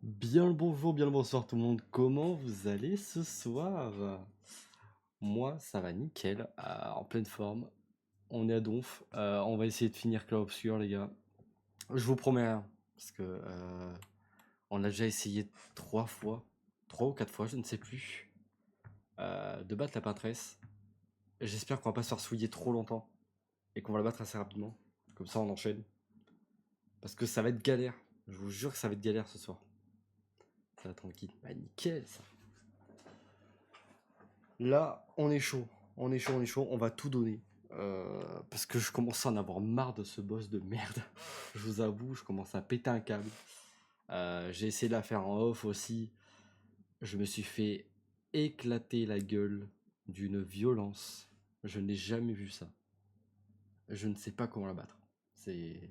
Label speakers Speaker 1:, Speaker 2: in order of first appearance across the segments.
Speaker 1: Bien le bonjour, bien le bonsoir tout le monde. Comment vous allez ce soir? Moi, ça va nickel, en pleine forme. On est à donf. On va essayer de finir Clair Obscur, les gars. Je vous promets rien, parce que on a déjà essayé 3 fois, 3 ou 4 fois, je ne sais plus, de battre la peintresse. J'espère qu'on va pas se faire souiller trop longtemps et qu'on va la battre assez rapidement. Comme ça, on enchaîne. Parce que ça va être galère. Je vous jure que ça va être galère ce soir. Ça va tranquille. Bah nickel ça. Là, on est chaud. On est chaud, on est chaud. On va tout donner. Parce que je commence à en avoir marre de ce boss de merde. Je vous avoue, je commence à péter un câble. J'ai essayé de la faire en off aussi. Je me suis fait éclater la gueule d'une violence. Je n'ai jamais vu ça. Je ne sais pas comment la battre. C'est.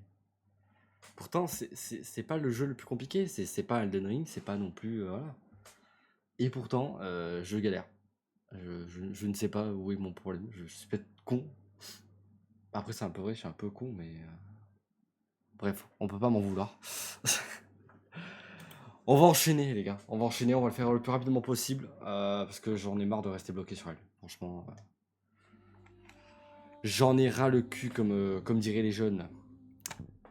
Speaker 1: Pourtant, c'est pas le jeu le plus compliqué. C'est pas Elden Ring, c'est pas non plus. Voilà. Et pourtant, je galère. Je ne sais pas où est mon problème. Je suis peut-être con. Après, c'est un peu vrai, je suis un peu con, mais. Bref, on peut pas m'en vouloir. On va enchaîner, les gars. On va enchaîner, on va le faire le plus rapidement possible. Parce que j'en ai marre de rester bloqué sur elle. Franchement. J'en ai ras le cul, comme diraient les jeunes.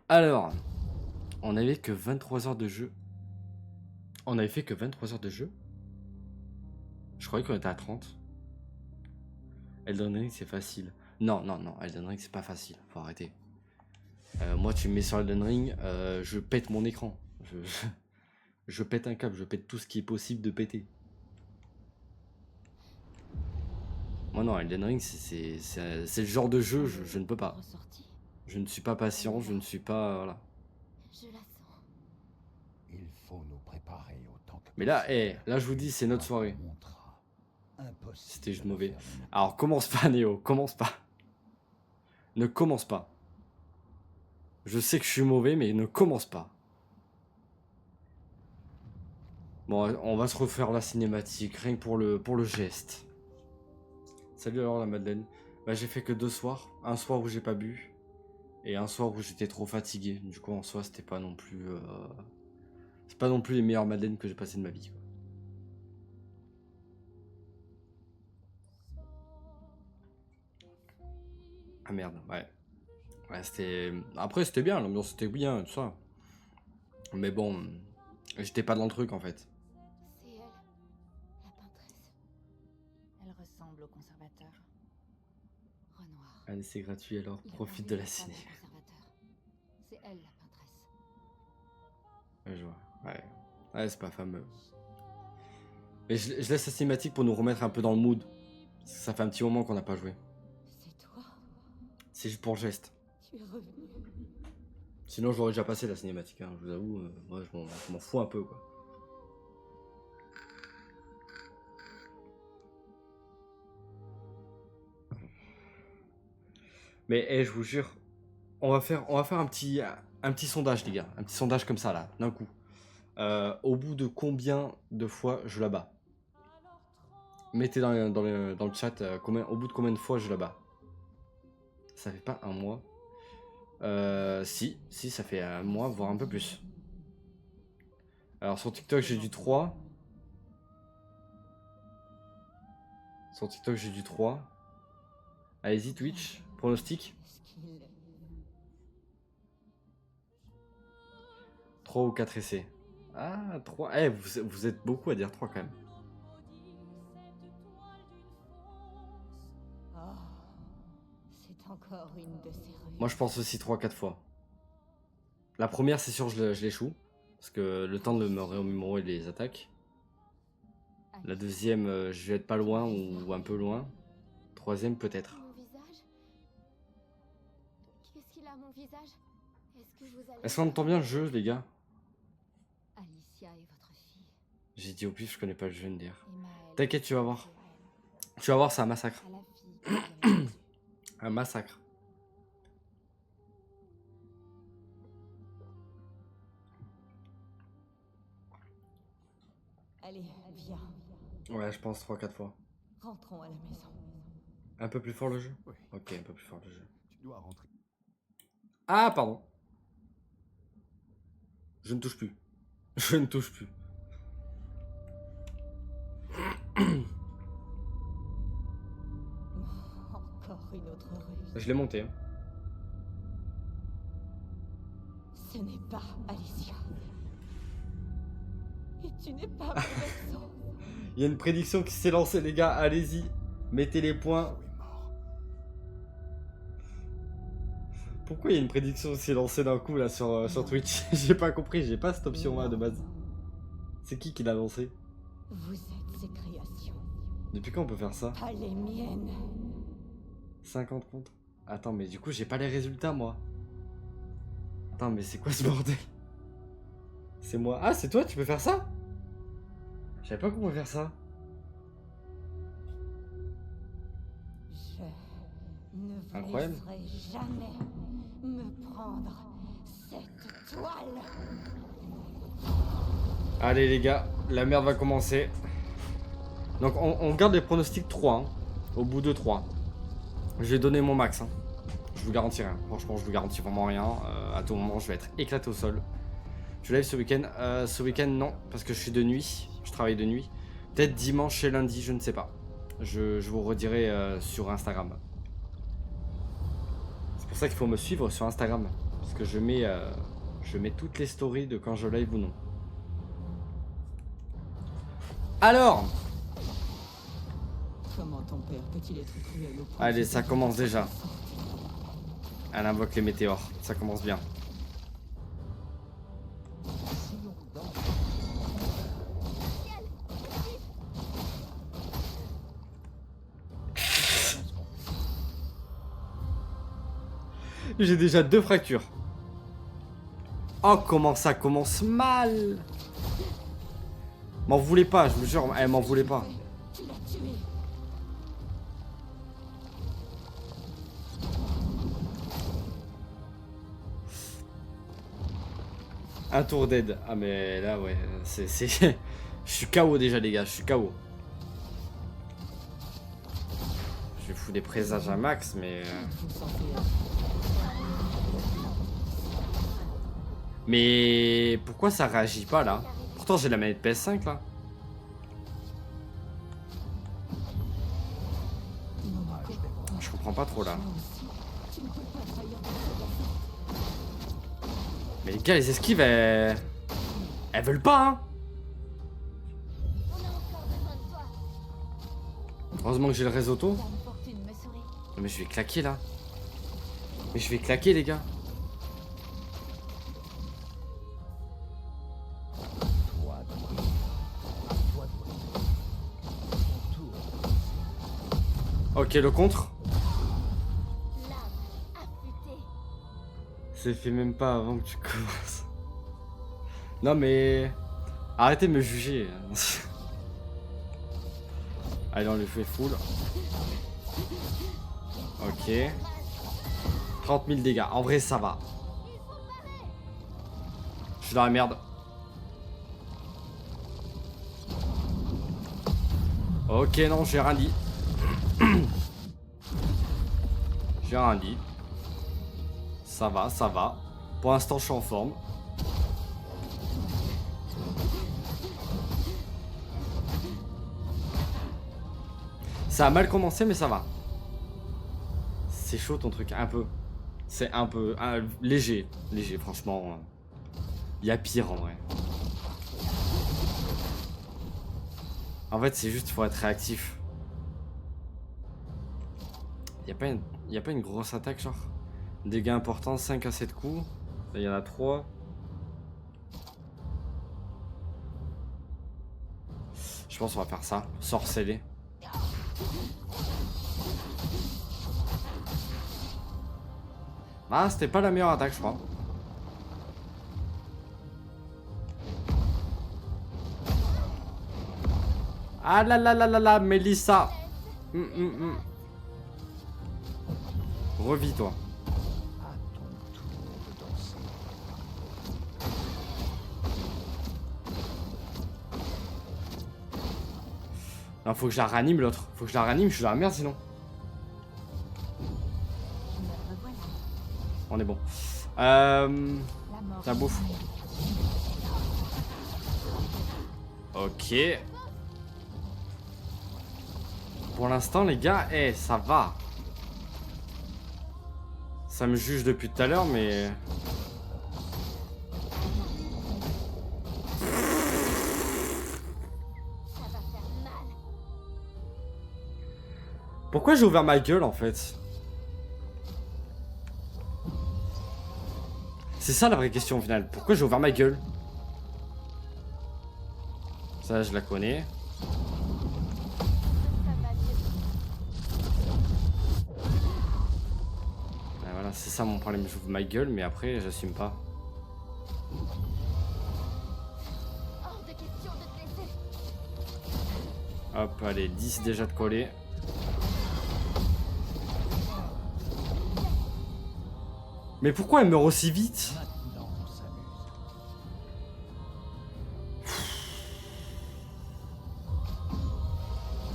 Speaker 1: Alors, on avait que 23 heures de jeu. On avait fait que 23 heures de jeu. Je croyais qu'on était à 30. Elden Ring, c'est facile. Non, non, non, Elden Ring, c'est pas facile. Faut arrêter. Moi, tu me mets sur Elden Ring, je pète mon écran. Je pète un câble, je pète tout ce qui est possible de péter. Moi non, Elden Ring, c'est le genre de jeu, je ne peux pas. Je ne suis pas patient, je ne suis pas... Voilà.
Speaker 2: Je la sens.
Speaker 3: Il faut nous préparer autant que
Speaker 1: Mais là,
Speaker 3: possible.
Speaker 1: là je vous dis, c'est notre soirée.
Speaker 3: Impossible
Speaker 1: C'était juste
Speaker 3: de
Speaker 1: mauvais.
Speaker 3: faire mieux.
Speaker 1: Alors commence pas, Néo, commence pas. Ne commence pas. Je sais que je suis mauvais, mais ne commence pas. Bon, on va se refaire la cinématique, rien que pour le geste. Salut alors la Madeleine. Bah j'ai fait que 2 soirs. Un soir où j'ai pas bu. Et un soir où j'étais trop fatigué. Du coup en soi c'était pas non plus... C'est pas non plus les meilleures Madeleines que j'ai passées de ma vie, quoi. Ah merde, ouais. Ouais, c'était... Après, c'était bien, l'ambiance était bien, tout ça. Mais bon, j'étais pas dans le truc, en fait.
Speaker 2: C'est elle, la peintresse. Elle ressemble au conservateur. Renoir.
Speaker 1: Allez, c'est gratuit, alors
Speaker 2: Il a
Speaker 1: profite
Speaker 2: parlé
Speaker 1: de
Speaker 2: de
Speaker 1: la
Speaker 2: la femme
Speaker 1: ciné.
Speaker 2: du conservateur. C'est elle, la peintresse.
Speaker 1: Ouais, je vois. Ouais. Ouais, c'est pas fameux. Mais je laisse la cinématique pour nous remettre un peu dans le mood. Parce que ça fait un petit moment qu'on n'a pas joué.
Speaker 2: C'est toi.
Speaker 1: C'est juste pour le geste.
Speaker 2: Tu es revenu.
Speaker 1: Sinon, je l'aurais déjà passé, la cinématique, hein. Je vous avoue, moi, je m'en fous un peu, quoi. Mais, je vous jure, on va faire un petit sondage, les gars. Un petit sondage comme ça, là, d'un coup. Au bout de combien de fois je la bats? Mettez dans le chat au bout de combien de fois je la bats. Ça fait pas un mois. Si, ça fait un mois, voire un peu plus. Alors sur TikTok j'ai du 3. Sur TikTok j'ai du 3. Allez-y Twitch, pronostic.
Speaker 2: Est-ce qu'il...
Speaker 1: 3 ou 4 essais. Ah, 3. Eh, vous êtes beaucoup à dire 3 quand même.
Speaker 2: Oh, c'est encore une de ces rues.
Speaker 1: Moi je pense aussi 3-4 fois. La première c'est sûr je l'échoue. Parce que le temps de me remémorer les attaques. La deuxième je vais être pas loin ou un peu loin. Troisième peut-être.
Speaker 2: Mon visage? Qu'est-ce qu'il a, mon visage? Est-ce que vous allez...
Speaker 1: Est-ce qu'on entend bien le jeu les gars?
Speaker 2: Alicia est votre fille.
Speaker 1: J'ai dit au pif, je connais pas le jeu NDR.
Speaker 2: Emma, elle
Speaker 1: T'inquiète, tu vas voir.
Speaker 2: c'est elle.
Speaker 1: Tu vas voir, c'est un massacre.
Speaker 2: À la fille qui vient là-dessus.
Speaker 1: Un massacre.
Speaker 2: Allez, viens.
Speaker 1: Ouais, je pense 3-4 fois.
Speaker 2: Rentrons à la maison.
Speaker 1: Un peu plus fort le jeu?
Speaker 3: Oui.
Speaker 1: Ok, un peu plus fort le jeu.
Speaker 3: Tu dois rentrer.
Speaker 1: Ah, pardon. Je ne touche plus. Je ne touche plus.
Speaker 2: Encore une autre ruse.
Speaker 1: Je l'ai monté. Hein.
Speaker 2: Ce n'est pas Alicia. Et tu n'es pas mon berceau.
Speaker 1: Il y a une prédiction qui s'est lancée, les gars. Allez-y. Mettez les points. Pourquoi il y a une prédiction qui s'est lancée d'un coup là sur Twitch? J'ai pas compris, j'ai pas cette option là de base. C'est qui l'a lancé?
Speaker 2: Vous êtes ses créations,
Speaker 1: Depuis quand on peut faire ça?
Speaker 2: pas les miennes.
Speaker 1: 50 comptes. Attends, mais du coup j'ai pas les résultats moi. Attends, mais c'est quoi ce bordel? C'est moi. Ah, c'est toi, tu peux faire ça? Je savais pas qu'on pouvait faire ça.
Speaker 2: Je ne vous
Speaker 1: Incroyable.
Speaker 2: laisserai jamais me prendre cette toile.
Speaker 1: Allez les gars, la merde va commencer. Donc on garde les pronostics 3 hein, au bout de 3. Je vais donner mon max. Hein. Je vous garantis rien. Franchement, je vous garantis vraiment rien. À tout moment, je vais être éclaté au sol. Je live ce week-end. Ce week-end, non, parce que je suis de nuit. Je travaille de nuit. Peut-être dimanche et lundi, je ne sais pas. Je vous redirai sur Instagram. C'est pour ça qu'il faut me suivre sur Instagram. Parce que je mets toutes les stories de quand je live ou non. Alors,
Speaker 2: Comment ton père peut-il être cruel au point
Speaker 1: allez,
Speaker 2: de
Speaker 1: ça
Speaker 2: se
Speaker 1: commence
Speaker 2: faire
Speaker 1: déjà.
Speaker 2: sortir?
Speaker 1: Elle invoque les météores. Ça commence bien. J'ai déjà 2 fractures. Oh, comment ça commence mal. M'en voulez pas, je vous jure, elle m'en voulait pas.
Speaker 2: Tu l'as tué.
Speaker 1: Un tour d'aide. Ah mais là ouais, c'est... Je suis KO déjà les gars, je suis KO. Je fous des présages à max mais...
Speaker 2: Vous sentez
Speaker 1: Mais pourquoi ça réagit pas là? Pourtant j'ai la manette PS5 là. Je comprends pas trop là.
Speaker 2: tu ne peux pas trahir ton soldat.
Speaker 1: Mais les gars, les esquives, elles veulent pas, hein. Heureusement que j'ai le réseau auto.
Speaker 2: Dame Fortune me saurait.
Speaker 1: Mais je vais claquer là. Mais je vais claquer les gars. Ok, le contre. C'est fait même pas avant que tu commences. Non mais... Arrêtez de me juger. Allez, on le fait full. Ok. 30 000 dégâts. En vrai, ça va. Je suis dans la merde. Ok, non, j'ai rien dit. J'ai rien dit. Ça va, ça va. Pour l'instant, je suis en forme. Ça a mal commencé, mais ça va. C'est chaud ton truc, un peu. C'est un peu... léger, léger, franchement. Il y a pire en vrai. En fait, c'est juste, faut être réactif. Il y a pas une grosse attaque, genre. Dégâts importants, 5 à 7 coups. Là, il y en a 3. Je pense qu'on va faire ça. Sorceller. Ah, c'était pas la meilleure attaque, je crois. Ah là là là là là, Mélissa. Revis-toi. Non, faut que je la ranime l'autre. Faut que je la ranime, je suis dans la merde sinon.
Speaker 2: Me revoilà.
Speaker 1: On est bon.
Speaker 2: La mort.
Speaker 1: Ça bouffe. Ok. Pour l'instant, les gars, ça va. Ça me juge depuis tout à l'heure, mais...
Speaker 2: Ça va faire mal.
Speaker 1: Pourquoi j'ai ouvert ma gueule, en fait? C'est ça la vraie question, au final. Pourquoi j'ai ouvert ma gueule? Ça, je la connais.
Speaker 2: Ça va mieux.
Speaker 1: Ah, voilà, c'est ça mon problème. J'ouvre ma gueule, mais après, j'assume pas.
Speaker 2: Hors de question de te laisser.
Speaker 1: Hop, allez, 10 déjà de coller. Mais pourquoi elle meurt aussi vite?
Speaker 3: Maintenant, on s'amuse.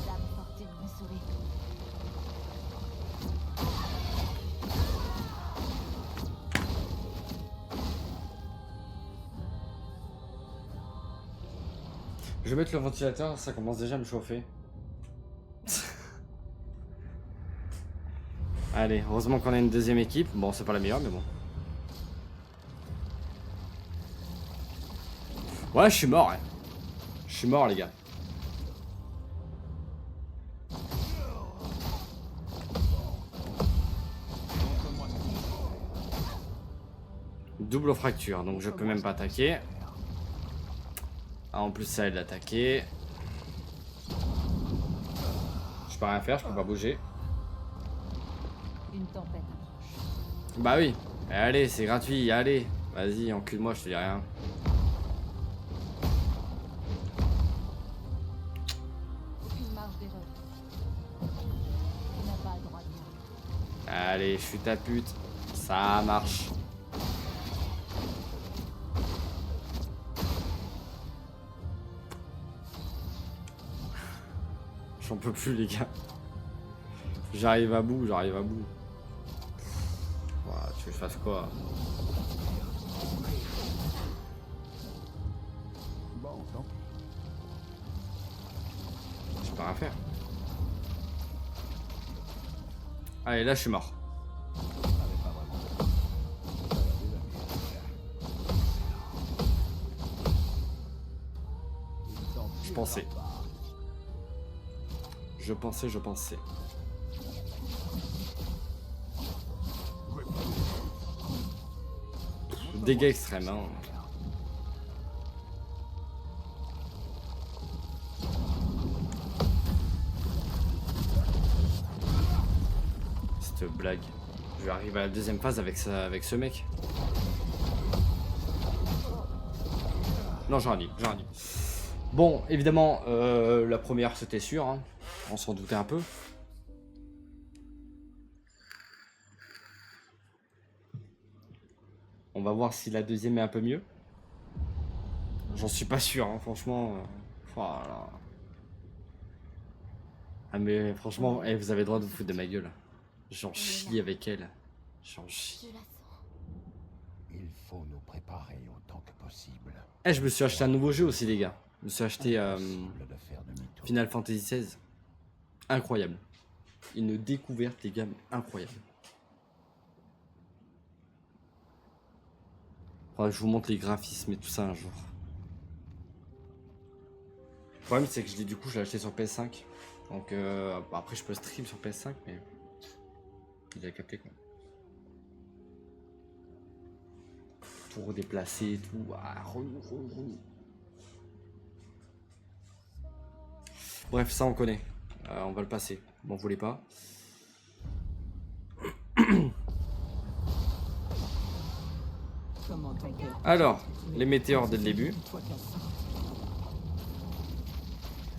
Speaker 2: L'âme fortune me sauver.
Speaker 1: Je vais mettre le ventilateur, ça commence déjà à me chauffer. Allez, heureusement qu'on a une deuxième équipe. Bon, c'est pas la meilleure, mais bon. Ouais, je suis mort, hein. Je suis mort, les gars. Double fracture, donc je peux même pas attaquer. Ah, en plus, ça aide d'attaquer. Je peux rien faire, je peux pas bouger.
Speaker 2: Une tempête approche.
Speaker 1: Bah oui. Allez, c'est gratuit, allez. Vas-y, encule-moi, je te dis rien.
Speaker 2: Aucune marge d'erreur. Tu n'as pas le droit de mourir.
Speaker 1: Allez, je suis ta pute. Ça marche. J'en peux plus, les gars. J'arrive à bout, j'arrive à bout. Ouah, tu veux que je fasse quoi?
Speaker 3: Bon, tant pis.
Speaker 1: Je peux rien faire. Allez, là, je suis mort.
Speaker 3: On n'avait pas vraiment.
Speaker 1: Je pensais. Je pensais. Dégâts extrêmes, hein. Cette blague. Je vais arriver à la deuxième phase avec ça, avec ce mec. Non, j'en ai dit. Bon, évidemment, la première c'était sûr, hein. On s'en doutait un peu. On va voir si la deuxième est un peu mieux. J'en suis pas sûr, hein, franchement. Voilà. Ah mais franchement, vous avez le droit de vous foutre de ma gueule. J'en chie avec elle. J'en chie.
Speaker 2: Je la sens.
Speaker 3: Il faut nous préparer autant que possible.
Speaker 1: Je me suis acheté un nouveau jeu aussi, les gars. Je me suis acheté
Speaker 3: Impossible de faire demi-tour.
Speaker 1: Final Fantasy XVI. Incroyable. Une découverte, les gars, incroyable. Faudra que je vous montre les graphismes et tout ça un jour. Le problème, c'est que je l'ai acheté sur PS5. Donc après, je peux stream sur PS5, mais il a capté quoi. Tout redéplacer et tout. Ah, relou. Bref, ça on connaît. On va le passer. M'en voulez pas. Alors, les météores dès le début.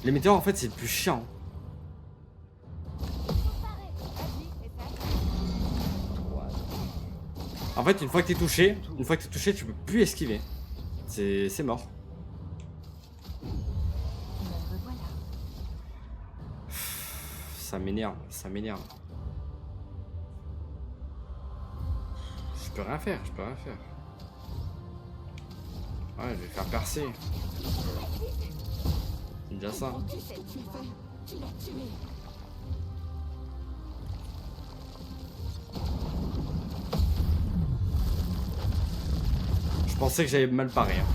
Speaker 1: Les météores en fait c'est le plus chiant. En fait une fois que t'es touché, tu peux plus esquiver. C'est mort.
Speaker 2: Me revoilà.
Speaker 1: Ça m'énerve. Je peux rien faire. Ouais, je vais faire percer. déjà ça.
Speaker 2: Qu'est-ce que tu fais? Tu l'as tué.
Speaker 1: Je pensais que j'avais mal paré. Hein.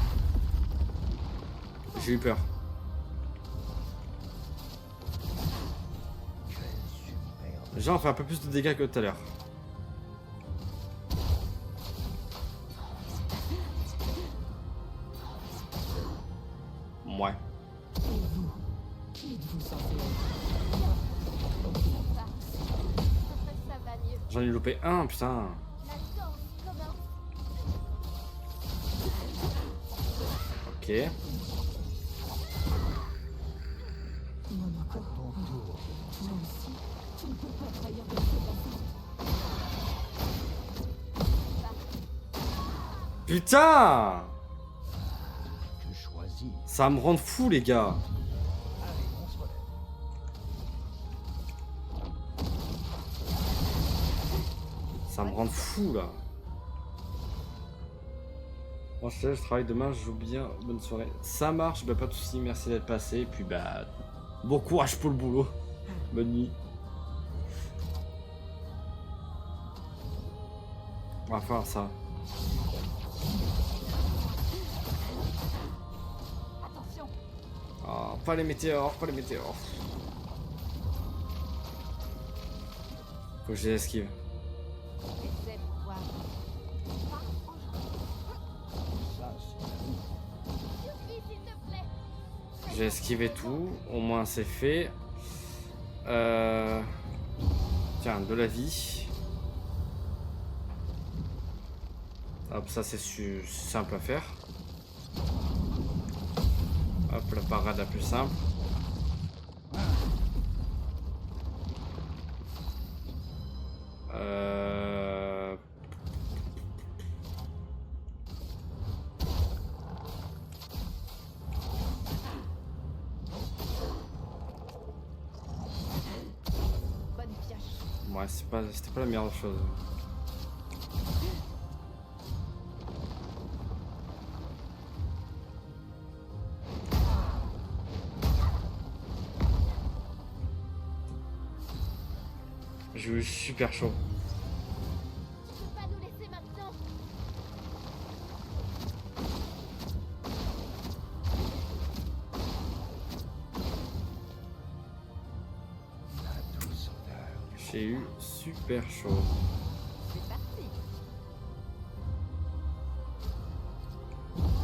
Speaker 1: J'ai eu peur. Déjà, on fait un peu plus de dégâts que tout à l'heure. Ouais.
Speaker 2: Qui êtes-vous censé
Speaker 4: Ça va mieux.
Speaker 1: J'en ai loupé un, putain.
Speaker 4: La danse commence.
Speaker 1: Ok.
Speaker 2: Monaco,
Speaker 3: Ton tour.
Speaker 2: toi aussi, tu ne peux pas trahir de cette façon.
Speaker 1: Putain!
Speaker 3: Je choisis.
Speaker 1: Ça va me rendre fou, les gars.
Speaker 3: Allez, on se relève.
Speaker 1: Ça me rend fou, là. Bon, je travaille demain, je joue bien. Bonne soirée. Ça marche, bah pas de soucis, merci d'être passé. Et puis, bah, bon courage pour le boulot. Bonne nuit. On va faire ça.
Speaker 2: Attention,
Speaker 1: Oh, pas les météores, pas les météores. Faut que je les esquive.
Speaker 2: essaie de voir.
Speaker 3: Ça, c'est la vie.
Speaker 4: Yuki, s'il te plaît.
Speaker 1: J'ai esquivé tout, au moins c'est fait. Tiens, de la vie. Hop, ça c'est simple à faire. Hop, la parade la plus simple.
Speaker 2: Bonne pioche.
Speaker 1: Ouais, c'était pas la meilleure chose. J'ai eu super chaud.
Speaker 4: Tu peux pas nous laisser maintenant.
Speaker 3: La douce odeur.
Speaker 1: J'ai eu super chaud.
Speaker 2: C'est parti.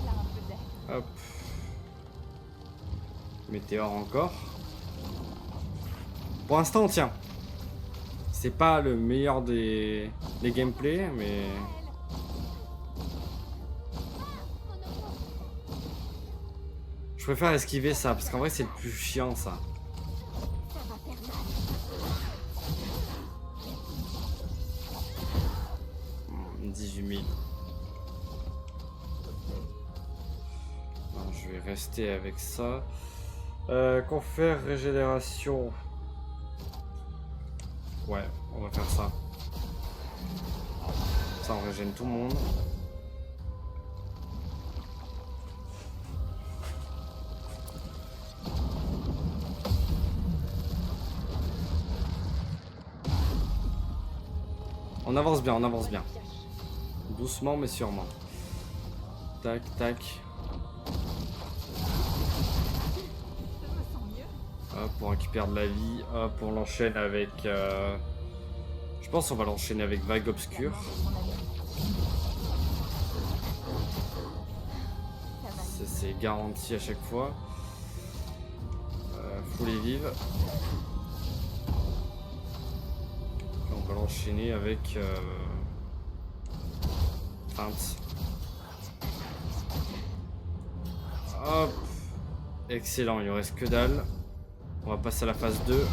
Speaker 2: Là, un peu d'air.
Speaker 1: Hop. Météore encore. Pour l'instant on tient. C'est pas le meilleur des gameplays, mais je préfère esquiver ça parce qu'en vrai c'est le plus chiant ça.
Speaker 2: Ça va faire mal.
Speaker 1: 18 000. Non, je vais rester avec ça. Confère régénération. Ouais, on va faire ça. Ça, on régène tout le monde. On avance bien, on avance bien. Doucement mais sûrement. Tac, tac.
Speaker 2: Je me sens mieux.
Speaker 1: Hop, on récupère de la vie. Hop, on l'enchaîne avec... Je pense qu'on va l'enchaîner avec Vague Obscure.
Speaker 2: Mon ami. Ça va.
Speaker 1: C'est garanti à chaque fois. Faut les vivre. On va l'enchaîner avec... Feinte. Hop. Excellent, il ne reste que dalle. On va passer à la phase 2.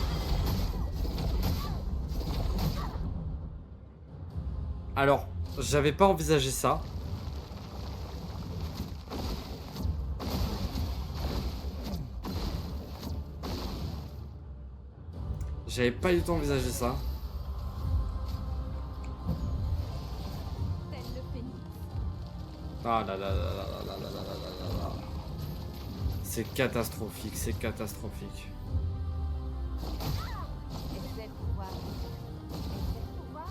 Speaker 1: Alors, j'avais pas envisagé ça. J'avais pas du tout envisagé ça.
Speaker 2: Tel le phénix.
Speaker 1: Ah là là là là là là là là là là là. C'est catastrophique, c'est catastrophique.
Speaker 2: Essaie de pouvoir.
Speaker 4: Essaie de pouvoir.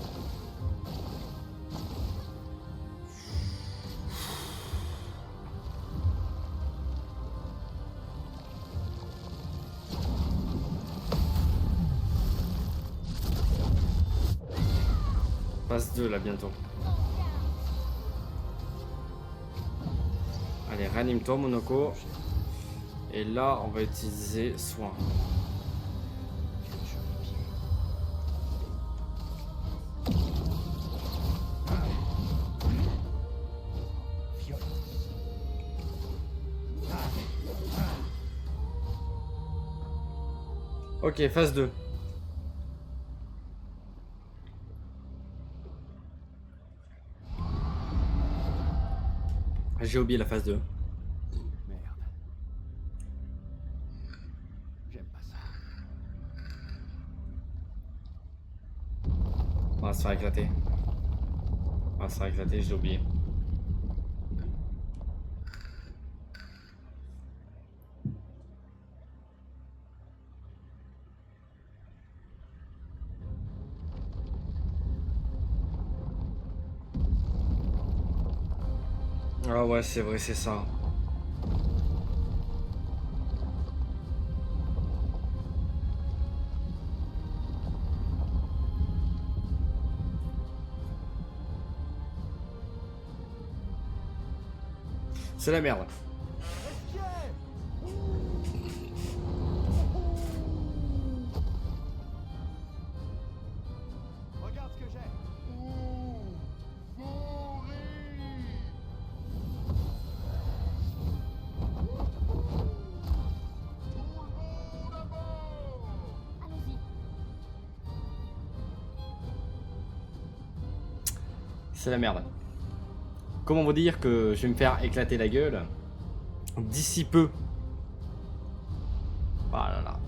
Speaker 1: Phase 2 là bientôt. Allez, ranime-toi Monoko. Et là, on va utiliser soin.
Speaker 3: Quel joli pied. Violence.
Speaker 1: Ok, phase 2. J'ai oublié la phase 2.
Speaker 3: Merde. J'aime pas ça.
Speaker 1: On va se faire éclater. On va se faire éclater, j'ai oublié. Ah ouais, c'est vrai, c'est ça. C'est la merde.
Speaker 3: Regarde ce que j'ai.
Speaker 4: Allons-y.
Speaker 1: C'est la merde. Comment vous dire que je vais me faire éclater la gueule d'ici peu. Ah là là.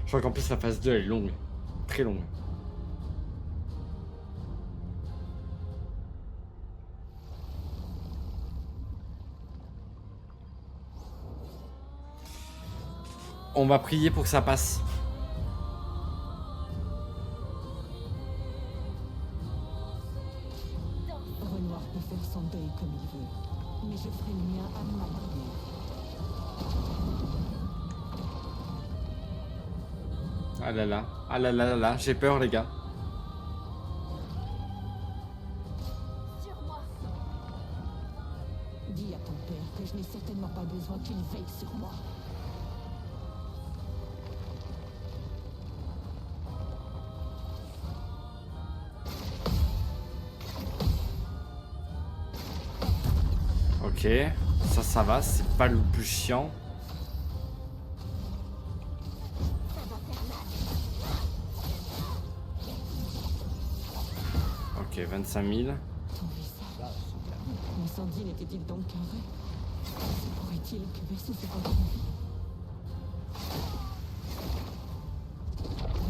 Speaker 1: Je crois qu'en plus la phase 2 elle est longue. Très longue. On va prier pour que ça passe.
Speaker 5: Renoir peut faire son deuil comme il veut, mais je ferai le mien à ma manière.
Speaker 1: Ah là là. Ah là là là là. J'ai peur les gars.
Speaker 4: Sur moi.
Speaker 5: Dis à ton père que je n'ai certainement pas besoin qu'il veille sur moi.
Speaker 1: Ok. Ça va. C'est pas le plus chiant. Ok, 25 000.
Speaker 5: Ton visage. L'incendie n'était-il donc qu'un rêve? Se pourrait-il que Bessie se rende en vie?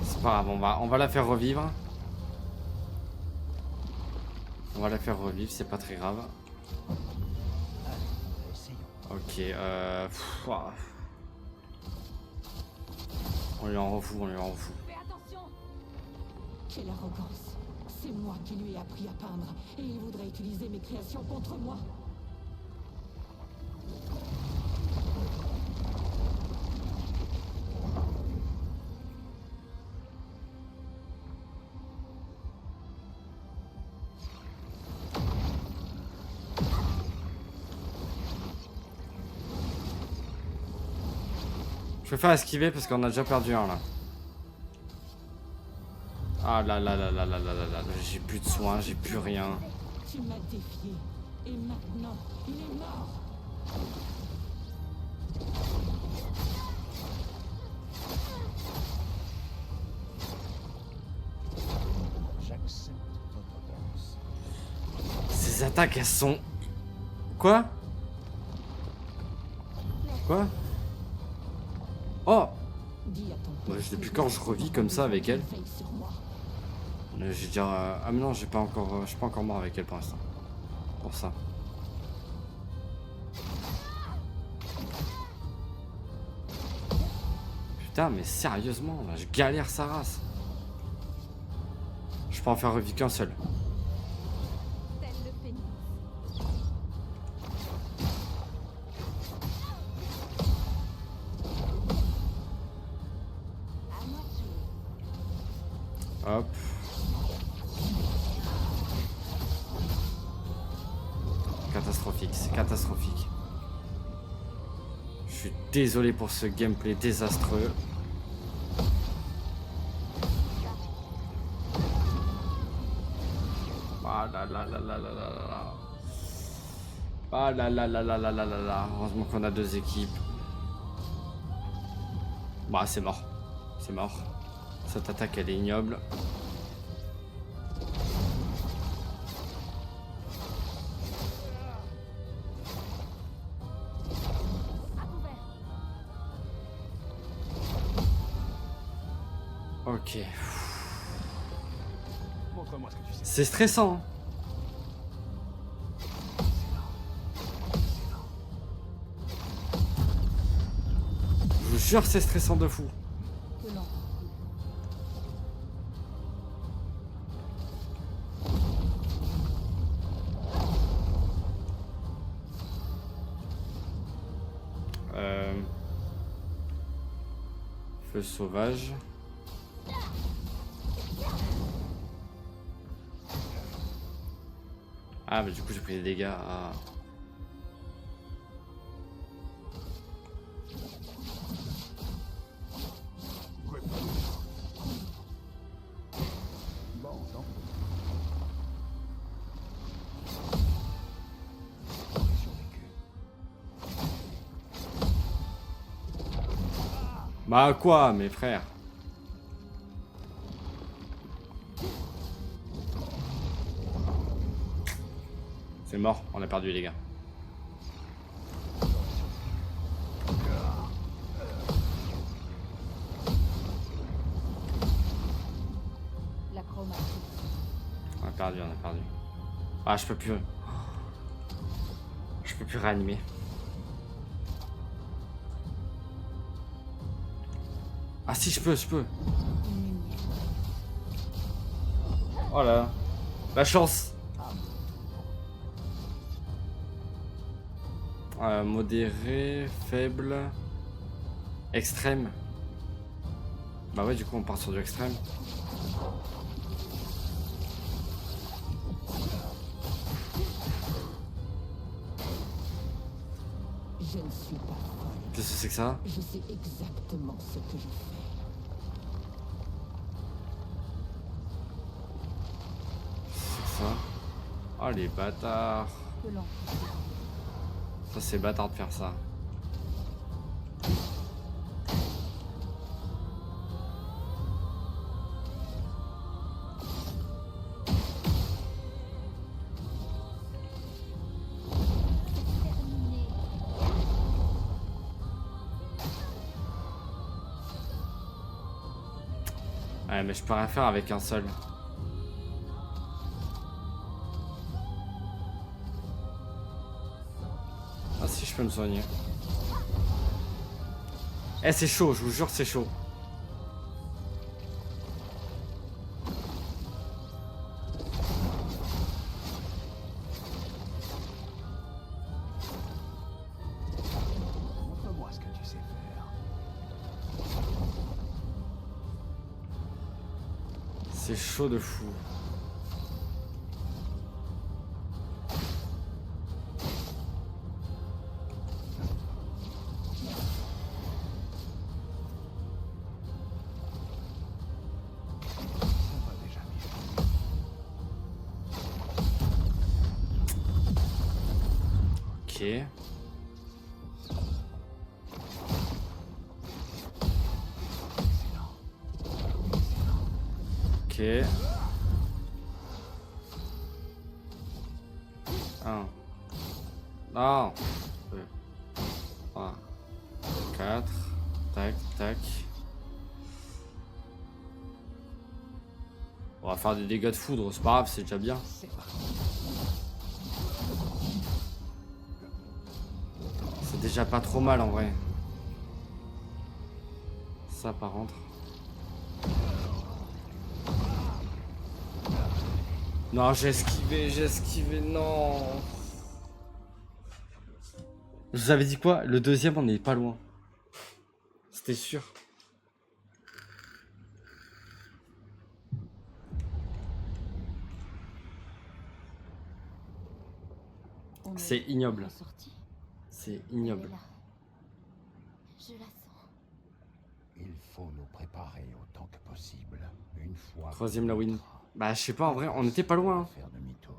Speaker 1: C'est pas grave, on va la faire revivre. On va la faire revivre, c'est pas très grave.
Speaker 3: Essayons.
Speaker 1: Ok, ouah. On lui en refout, on lui en refout.
Speaker 4: Fais attention.
Speaker 5: Quelle arrogance! C'est moi qui lui ai appris à peindre, et il voudrait utiliser mes créations contre moi.
Speaker 1: Je vais faire esquiver parce qu'on a déjà perdu un là. Ah là là là là là là là là, j'ai plus de soins, j'ai plus rien.
Speaker 5: Tu m'as défié, et maintenant, il est mort.
Speaker 3: J'accepte votre danse.
Speaker 1: Ces attaques elles sont... Quoi? Quoi? Oh!
Speaker 5: Dis à ton père
Speaker 1: Ouais, je sais
Speaker 5: que
Speaker 1: plus
Speaker 5: je
Speaker 1: quand
Speaker 5: n'ai
Speaker 1: je revis
Speaker 5: certainement
Speaker 1: comme
Speaker 5: pas
Speaker 1: ça
Speaker 5: besoin
Speaker 1: avec
Speaker 5: qu'il
Speaker 1: elle.
Speaker 5: veille sur moi.
Speaker 1: Je vais dire... Ah mais non, j'ai pas encore, je suis pas encore mort avec elle pour l'instant. Pour ça. Putain, mais sérieusement, là, je galère sa race. Je peux en faire revivre qu'un seul.
Speaker 4: Tel le phénix. À moi de jouer.
Speaker 1: Hop. Catastrophique, c'est catastrophique. Je suis désolé pour ce gameplay désastreux. Ah là là là là là là là. Ah là là là là là là là là. Heureusement qu'on a deux équipes. Bah c'est mort. C'est mort. Cette attaque elle est ignoble.
Speaker 4: À couvert.
Speaker 1: Ok.
Speaker 6: Montre-moi ce que tu sais.
Speaker 1: C'est stressant. Hein. Je vous jure c'est stressant de fou.
Speaker 2: Que l'on
Speaker 1: Feu sauvage. Ah bah du coup j'ai pris des dégâts. Ah.
Speaker 6: Bon, non.
Speaker 3: J'aurais survécu.
Speaker 1: Bah quoi mes frères? C'est mort, on a perdu les gars.
Speaker 2: la chromatique.
Speaker 1: On a perdu, on a perdu. Ah je peux plus. Je peux plus réanimer. Ah si je peux, je peux.
Speaker 2: Une lumière.
Speaker 1: Oh là là. La chance. Modéré, faible, extrême. Bah ouais du coup on part sur du extrême.
Speaker 5: Je ne suis pas folle.
Speaker 1: Qu'est-ce que c'est que ça?
Speaker 5: Je sais exactement ce que je fais.
Speaker 1: C'est ça. Oh les bâtards.
Speaker 2: Que l'on
Speaker 1: Ça c'est bâtard de faire ça.
Speaker 4: Terminé.
Speaker 1: Ouais mais je peux rien faire avec un seul. Ah si je peux me soigner. Eh c'est chaud, je vous jure c'est chaud.
Speaker 6: Montre-moi ce que tu sais faire.
Speaker 1: C'est chaud de fou.
Speaker 6: Ça va déjà mieux.
Speaker 1: Ok. Ok. 1. Non. 2. 3. 4. Tac, tac. On va faire des dégâts de foudre, c'est pas grave, c'est déjà bien. C'est déjà pas trop mal en vrai. Ça par contre. Non, j'ai esquivé, non. Je vous avais dit quoi? Le deuxième, on n'est pas loin. C'était sûr.
Speaker 2: On est
Speaker 1: C'est ignoble.
Speaker 2: ressorti.
Speaker 1: C'est
Speaker 2: Elle est
Speaker 1: ignoble.
Speaker 2: là. Je la sens.
Speaker 3: Il faut nous préparer autant que possible. Une fois.
Speaker 1: Troisième la win. Bah je sais pas, en vrai, on était pas loin. Hein.
Speaker 3: Faire demi-tour.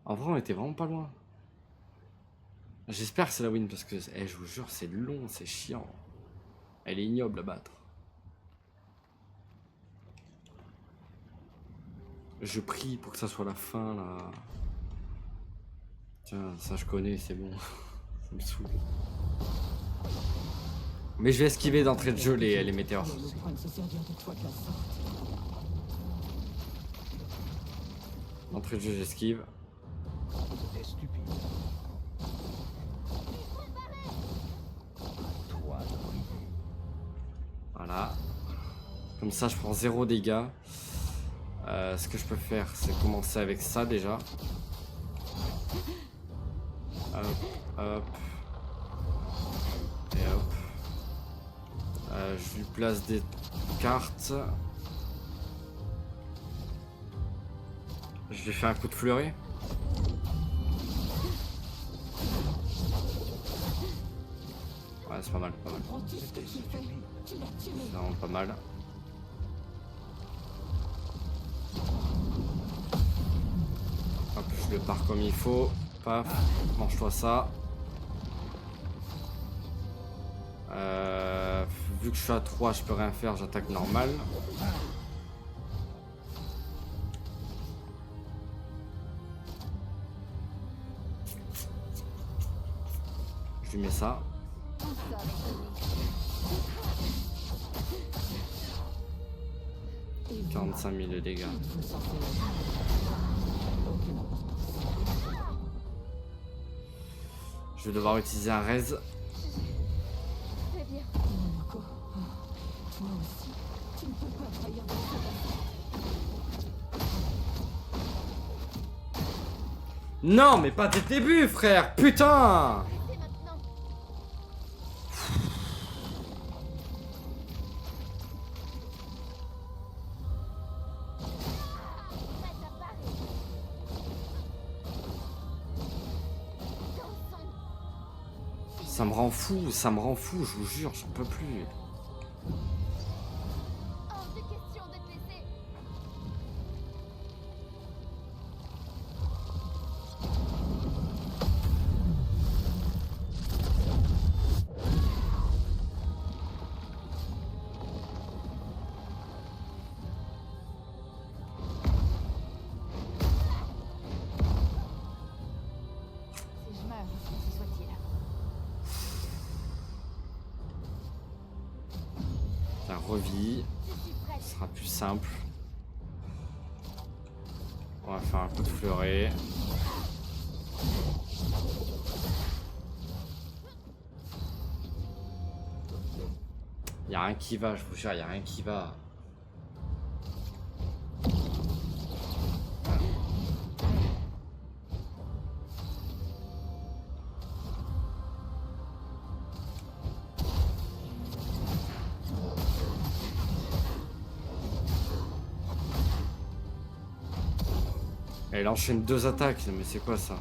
Speaker 1: En vrai, on était vraiment pas loin. J'espère que c'est la win parce que, je vous jure, c'est long, c'est chiant. Elle est ignoble à battre. Je prie pour que ça soit la fin là. Tiens, ça je connais, c'est bon. Ça me saoule. Mais je vais esquiver d'entrée de jeu les météores.
Speaker 5: Il y a le point de se servir de toi de la sorte.
Speaker 1: D'entrée de jeu, j'esquive.
Speaker 3: T'es stupide. Toi de briller.
Speaker 1: Voilà. Comme ça, je prends 0 dégâts. Ce que je peux faire, c'est commencer avec ça déjà. Hop, hop. Et hop. Je lui place des cartes. Je lui fais un coup de fleuret. Ouais, c'est pas mal, pas mal.
Speaker 5: Comprends-tu ce que tu fais? Tu l'as tué.
Speaker 1: C'est vraiment pas mal. Hop, je le pars comme il faut. Paf, mange-toi ça. Vu que je suis à 3, je peux rien faire, j'attaque normal. Je lui mets ça. 45 000 de dégâts. Je vais devoir utiliser un raise.
Speaker 4: Très bien.
Speaker 5: Nico, toi aussi, tu ne peux pas trahir de
Speaker 1: Non, mais pas dès le début, frère. Putain.
Speaker 4: C'est maintenant. Prête à parer. Dansons.
Speaker 1: Ça me rend fou, je vous jure, j'en peux plus.
Speaker 4: Hors de question de te laisser. Si je meurs, ainsi soit-il.
Speaker 1: La revie,
Speaker 4: Je suis prête.
Speaker 1: ce sera plus simple. On va faire un coup de fleuret. Y a rien qui va, je vous jure, y a rien qui va. Elle enchaîne 2 attaques, mais c'est quoi ça?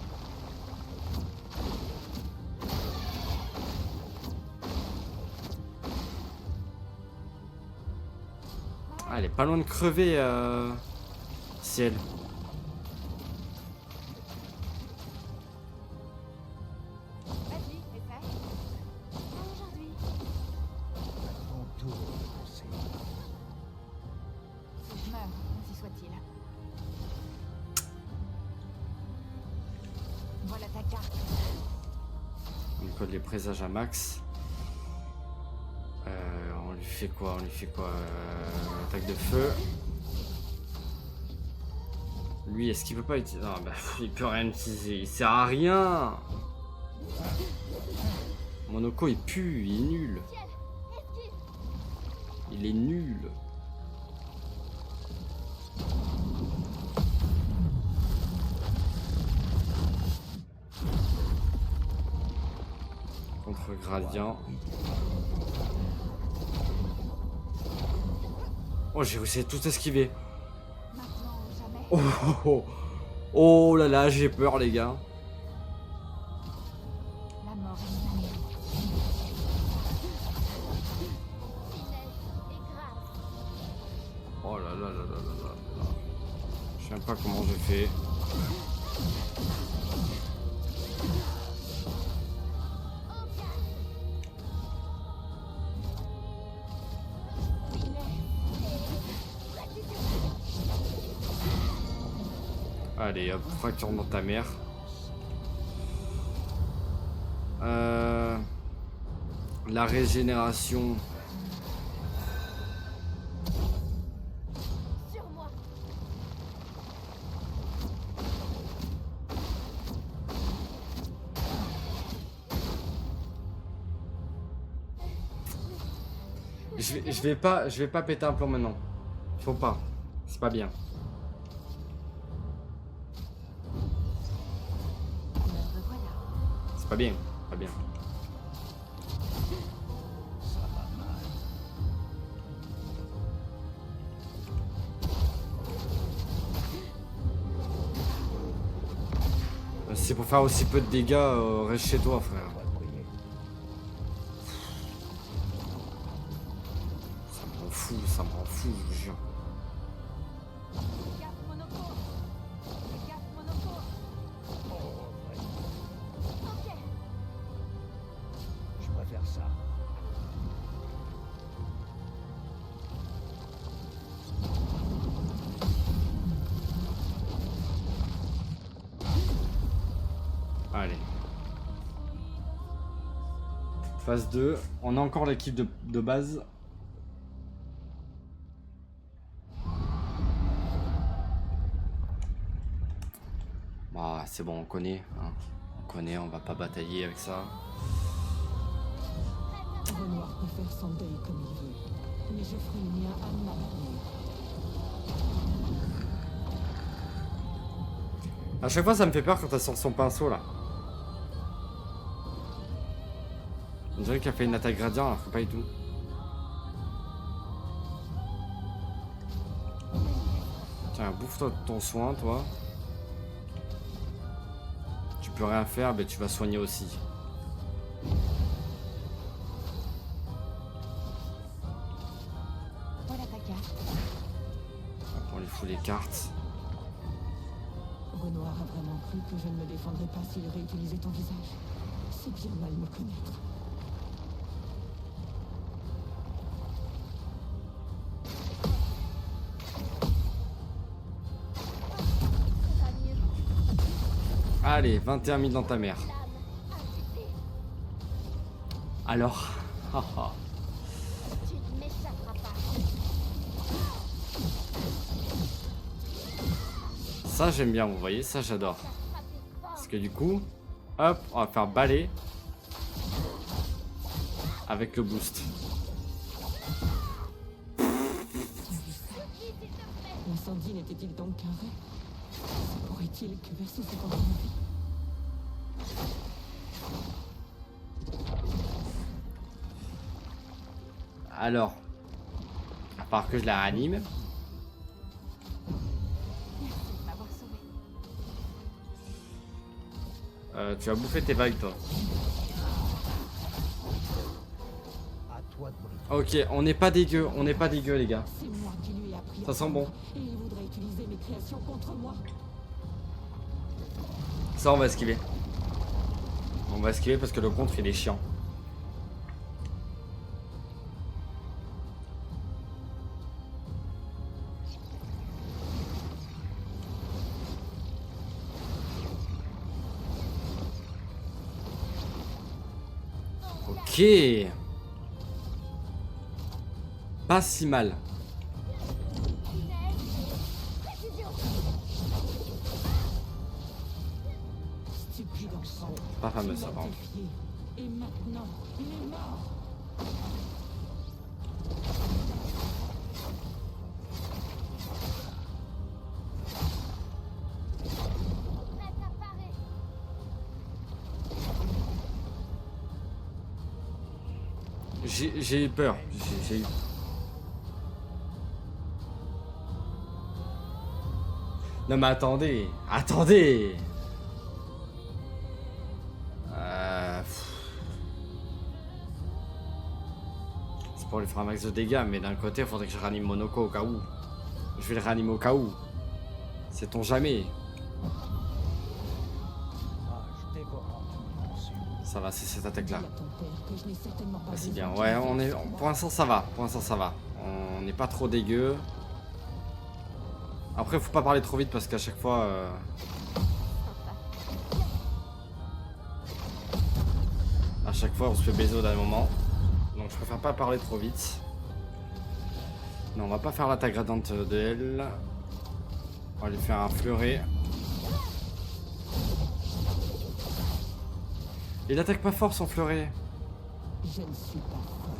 Speaker 1: Ah, elle est pas loin de crever, Ciel.
Speaker 4: Vas-y, c'est fait. Pas aujourd'hui.
Speaker 3: Ton tour de penser.
Speaker 4: Si je meurs, ainsi soit-il. Voilà ta carte.
Speaker 1: On code les présages à max. On lui fait quoi? On lui fait quoi? Attaque de feu. Lui, est-ce qu'il peut pas utiliser... Non, bah, il peut rien utiliser. Il sert à rien. Monoko, il pue. Il est nul. Il est nul. Contre gradient. Oh, j'ai réussi à tout esquiver.
Speaker 4: Maintenant ou jamais.
Speaker 1: Oh, oh, oh. Oh là là, j'ai peur, les gars.
Speaker 4: La mort est une amie.
Speaker 1: Oh là là là là là là là. Je sais même pas comment j'ai fait. Allez, hop, fracture dans ta mère. La régénération.
Speaker 4: Sur moi.
Speaker 1: Je vais pas péter un plomb maintenant. Faut pas. C'est pas bien.
Speaker 4: Me revoilà.
Speaker 1: C'est pas bien. Pas bien.
Speaker 3: Ça va mal.
Speaker 1: C'est pour faire aussi peu de dégâts, reste chez toi, frère.
Speaker 3: On va briller.
Speaker 1: Ça me rend fou, je vous jure.
Speaker 4: Gaffe Monoko. Gaffe Monoko. Ok.
Speaker 3: Je préfère ça.
Speaker 1: Allez. Phase 2. On a encore l'équipe de base. Bah, c'est bon, on connaît. Hein. On connaît, on va pas batailler avec ça.
Speaker 5: Renoir peut faire son deuil comme il veut, mais je ferai le mien à ma manière.
Speaker 1: À chaque fois, ça me fait peur quand elle sort son pinceau là. On dirait qu'elle fait une attaque gradient alors que pas du tout. Tiens, bouffe-toi ton soin, toi. Tu peux rien faire, mais tu vas soigner aussi.
Speaker 4: Voilà ta carte.
Speaker 1: Hop, on lui fout les cartes.
Speaker 5: Renoir a vraiment cru que je ne me défendrais pas s'il réutilisait ton visage. C'est bien mal me connaître.
Speaker 4: Ça va mieux.
Speaker 1: Allez, 21 000 dans ta mère.
Speaker 4: Lame. Infectée.
Speaker 1: Alors haha.
Speaker 4: Tu ne m'échapperas pas.
Speaker 1: Ça j'aime bien, vous voyez, ça j'adore.
Speaker 4: Ça frappé fort.
Speaker 1: Parce que du coup, hop, on va faire balai avec le boost.
Speaker 5: L'incendie n'était-il donc qu'un rêve? Pourrait-il que Versus ait encore une vie?
Speaker 1: Alors, à part que je la réanime,
Speaker 4: Merci de m'avoir sauvé.
Speaker 1: tu vas bouffer tes vagues toi.
Speaker 3: À toi de briller.
Speaker 1: Ok, on n'est pas dégueu, les gars.
Speaker 5: C'est moi qui lui ai appris
Speaker 1: Ça
Speaker 5: à
Speaker 1: sent bon.
Speaker 5: peindre, et il voudrait utiliser mes créations contre moi.
Speaker 1: Ça on va esquiver. On va esquiver parce que le contre il est chiant. Ok. Pas si mal.
Speaker 4: Précision.
Speaker 5: vie d'enfant.
Speaker 1: Pas fameux
Speaker 5: Tu
Speaker 1: ça,
Speaker 5: l'as
Speaker 1: par contre.
Speaker 5: défié. Et maintenant, il est mort.
Speaker 4: Prête à parer.
Speaker 1: J'ai eu peur. J'ai eu. Non mais attendez, attendez. C'est pour lui faire un max de dégâts, mais d'un côté, il faudrait que je réanime Monoko au cas où. Je vais le réanimer au cas où. Sait-on jamais.
Speaker 6: Je dévore en tout.
Speaker 1: Ça va, c'est cette attaque-là.
Speaker 5: Dis à ton père que je n'ai certainement pas
Speaker 1: Ah, c'est
Speaker 5: besoin
Speaker 1: bien.
Speaker 5: qu'il
Speaker 1: Ouais,
Speaker 5: me
Speaker 1: on
Speaker 5: veille
Speaker 1: est.
Speaker 5: sur moi.
Speaker 1: Pour l'instant, ça va. Pour l'instant, ça va. On n'est pas trop dégueu. Après, faut pas parler trop vite parce qu'à chaque fois. À chaque fois, on se fait baiser au dernier moment. Donc, je préfère pas parler trop vite. Non, on va pas faire l'attaque gradante de elle. On va lui faire un fleuret. Il attaque pas fort son fleuret.
Speaker 5: Je ne suis pas folle.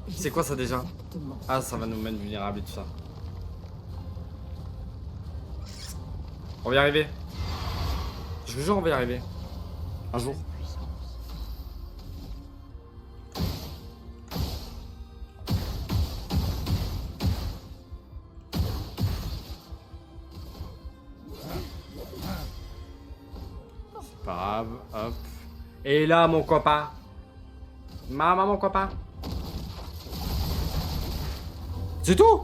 Speaker 5: Je
Speaker 1: C'est quoi ça
Speaker 5: sais
Speaker 1: déjà?
Speaker 5: exactement ce
Speaker 1: Ah,
Speaker 5: que
Speaker 1: ça va
Speaker 5: je
Speaker 1: nous mettre vulnérables et tout ça. On va y arriver. Je vous jure, on va y arriver. Un jour. C'est pas grave, hop. Et là, mon copain. Maman, mon copain. C'est tout.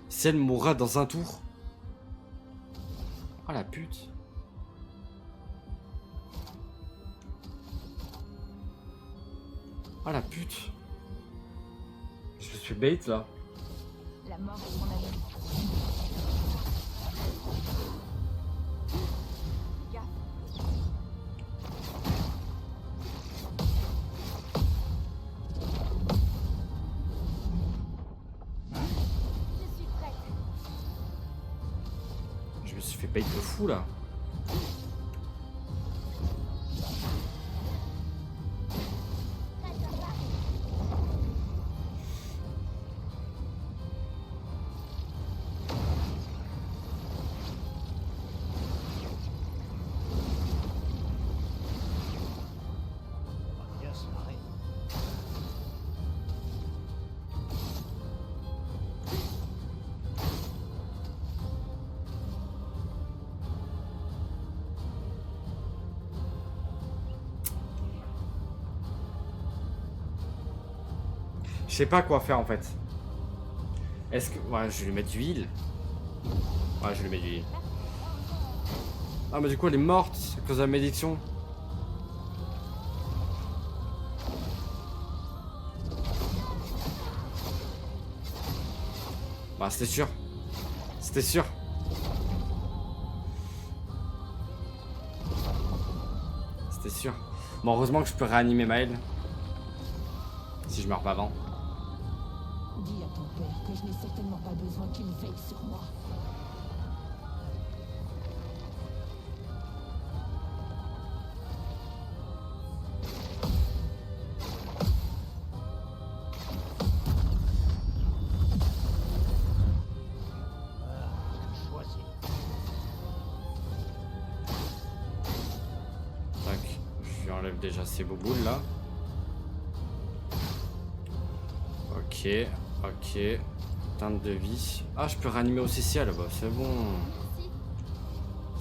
Speaker 1: Si elle mourra dans un tour. Oh la pute. Oh la pute. Je me suis bait là.
Speaker 4: La mort est mon ami. Gaffe. Je suis prête.
Speaker 1: Je me suis fait bait de fou là.
Speaker 4: Prête à parer.
Speaker 6: Bien se marrer.
Speaker 1: Je sais pas quoi faire en fait. Est-ce que. Ouais, je vais lui mettre du heal. Ouais, je vais lui mettre du heal. Ah, mais du coup, elle est morte à cause de la malédiction. Bah, c'était sûr. C'était sûr. C'était sûr. Bon, heureusement que je peux réanimer Maël. Si je meurs pas avant.
Speaker 5: Dis à ton père que je n'ai certainement pas besoin qu'il veille sur moi.
Speaker 6: Choisis.
Speaker 1: Tac. Je lui enlève déjà ces bouboules là. Ok. Ok. Teinte de vie. Ah, je peux réanimer aussi ciel. Bah, c'est bon.
Speaker 4: Merci.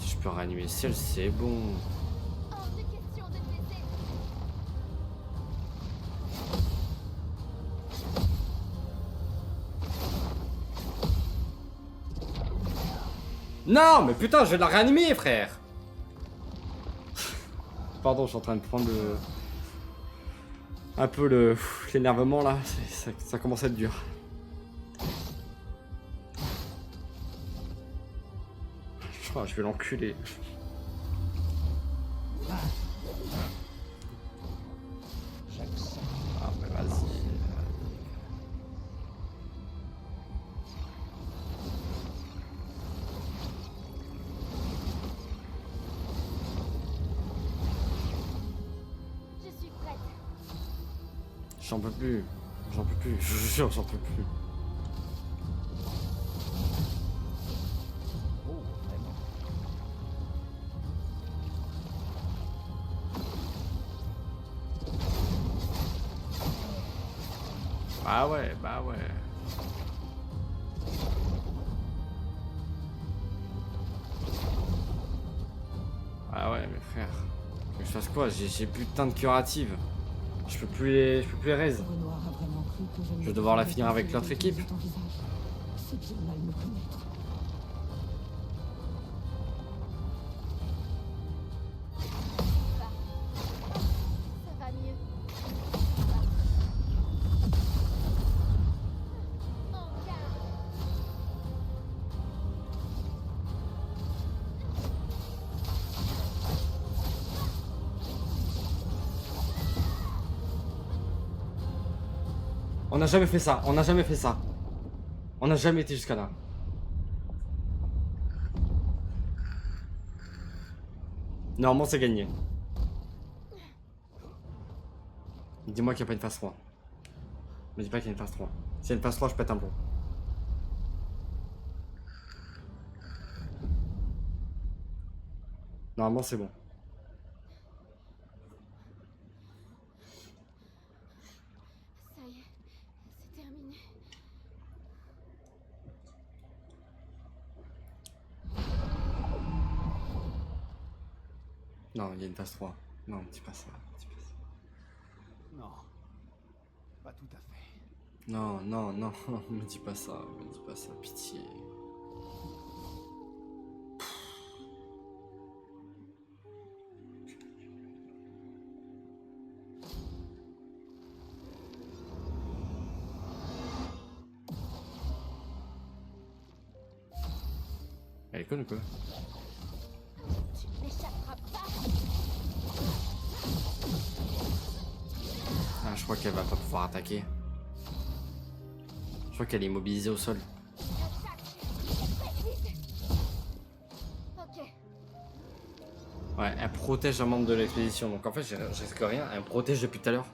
Speaker 1: Si je peux réanimer ciel, c'est bon.
Speaker 4: Hors de question de te laisser.
Speaker 1: Non, mais putain, je vais la réanimer, frère. Pardon, je suis en train de prendre le... un peu l'énervement là. Ça commence à être dur. Je crois que je vais l'enculer.
Speaker 6: J'accepte.
Speaker 1: Ah, mais vas-y. J'en peux plus. J'en peux plus. Je vous jure, j'en peux plus.
Speaker 6: Oh, vraiment.
Speaker 1: Bah ouais, bah ouais. Ah ouais, mais frère. Que je fasse quoi? J'ai plus de teinte curative. Je peux plus les raise.
Speaker 5: Renoir a vraiment cru que je ne
Speaker 1: Je vais devoir la
Speaker 5: pouvais
Speaker 1: finir
Speaker 5: pas
Speaker 1: avec
Speaker 5: faire
Speaker 1: l'autre équipe.
Speaker 5: ton visage. C'est bien mal me connaître.
Speaker 4: Ça va mieux. En garde.
Speaker 1: On n'a jamais fait ça. On n'a jamais fait ça. On n'a jamais été jusqu'à là. Normalement, c'est gagné. Dis-moi qu'il n'y a pas une phase 3. Me dis pas qu'il y a une phase 3. S'il y a une phase 3, je pète un plomb. Normalement, c'est bon.
Speaker 4: Ça y est, c'est terminé.
Speaker 1: Non, il y a une phase 3. Non, dis pas ça. Dis pas ça.
Speaker 6: Non, pas tout à fait.
Speaker 1: Non, non, non, me dis pas ça. Me dis pas ça, pitié. Elle est conne ou quoi?
Speaker 4: Tu ne m'échapperas pas.
Speaker 1: Ah, je crois qu'elle va pas pouvoir attaquer. Je crois qu'elle est immobilisée au sol.
Speaker 4: Attaque. Vite. Ok.
Speaker 1: Ouais, elle protège un membre de l'expédition. Donc en fait, je risque rien. Elle me protège depuis tout à l'heure.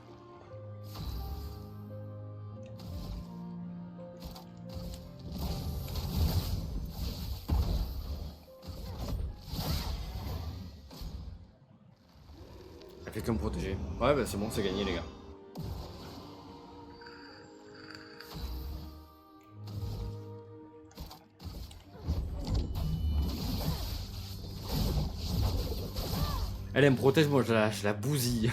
Speaker 1: Elle fait que me protéger. Ouais, bah c'est bon, c'est gagné, les gars. Elle me protège, moi je la bousille.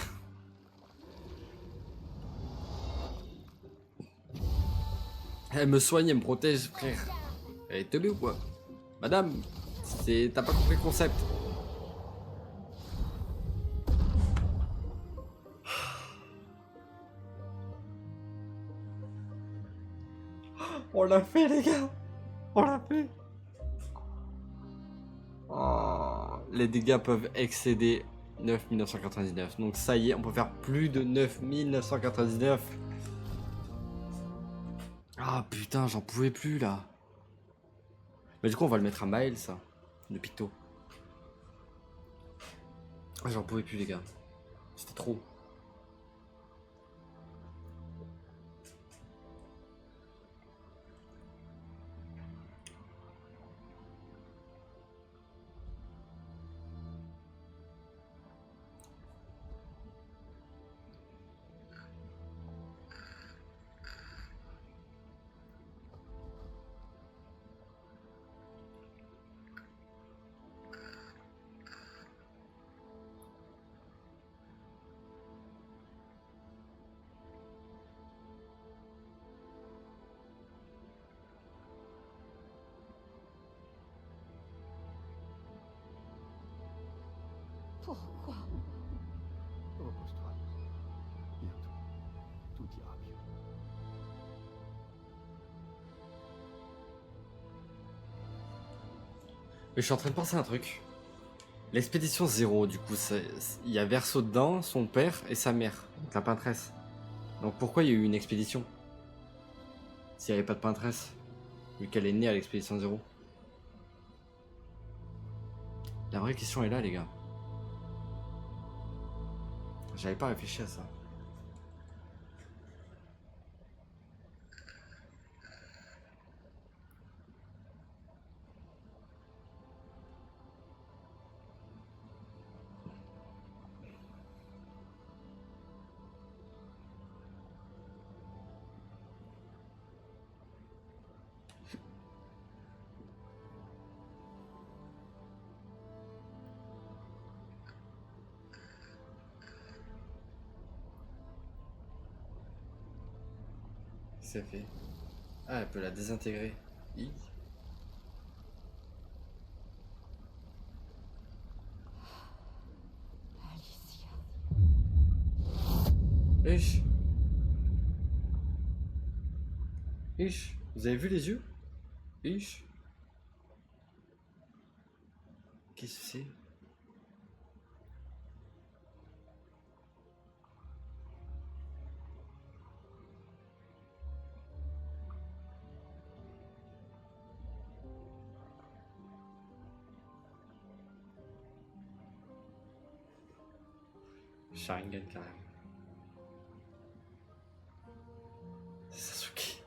Speaker 1: Elle me soigne, elle me protège, frère. Elle est teubée ou quoi? Madame, t'as pas compris le concept. On l'a fait, les gars. On l'a fait. Oh, les dégâts peuvent excéder 9999. Donc ça y est, on peut faire plus de 9999. Ah putain, j'en pouvais plus là. Mais du coup, on va le mettre à Maël, ça. Le picto. Ah, j'en pouvais plus, les gars. C'était trop.
Speaker 5: Pourquoi?
Speaker 3: Repose-toi. Bientôt, tout ira mieux.
Speaker 1: Mais je suis en train de penser à un truc. L'expédition 0, du coup, il y a Verso dedans, son père et sa mère, donc la peintresse. Donc pourquoi il y a eu une expédition s'il n'y avait pas de peintresse, vu qu'elle est née à l'expédition 0? La vraie question est là, les gars. J'avais pas réfléchi à ça. Qu'est-ce qu'elle fait? Ah, elle peut la désintégrer. Hi.
Speaker 5: Alicia.
Speaker 1: Ich. Ich. Vous avez vu les yeux? Ich. Qu'est-ce que c'est? Sharingan carrément. Sasuke.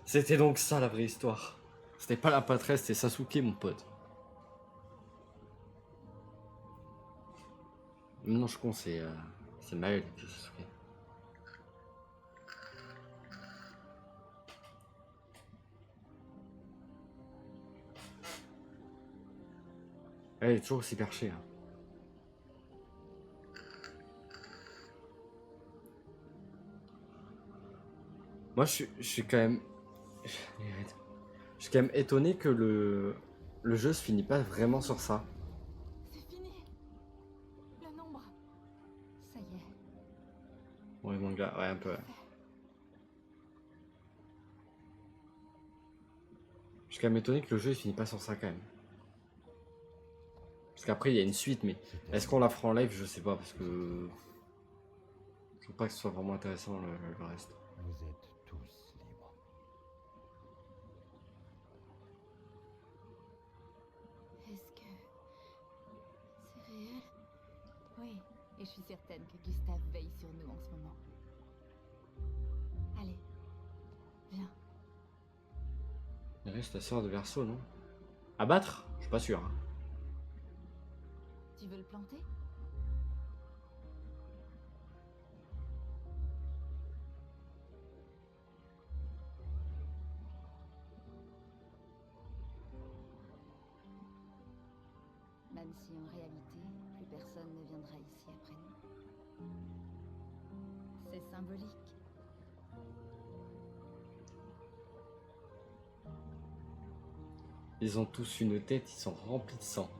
Speaker 1: C'était donc ça la vraie histoire. C'était pas la patresse, c'était Sasuke mon pote. Non, je pense c'est Maël qui est Sasuke. Elle est toujours aussi perchée. Hein. Moi, je suis quand même... Je suis quand même étonné que le jeu se finit pas vraiment sur ça.
Speaker 5: C'est fini. Le nombre. Ça y est.
Speaker 1: Bon, les mangas, ouais, un peu. Ouais. Je suis quand même étonné que le jeu il finit pas sur ça quand même. Parce qu'après, il y a une suite, mais est-ce qu'on la fera en live? Je sais pas, parce que... Je trouve pas que ce soit vraiment intéressant le reste.
Speaker 3: Vous êtes tous libres.
Speaker 4: Est-ce que c'est réel?
Speaker 2: Oui, et je suis certaine que Gustave veille sur nous en ce moment. Allez, viens.
Speaker 1: Il reste la sœur de Verseau, non? Abattre? Je suis pas sûr. Hein.
Speaker 2: Tu veux le planter? Même si en réalité, plus personne ne viendra ici après nous. C'est symbolique.
Speaker 1: Ils ont tous une tête, ils sont remplis de sang.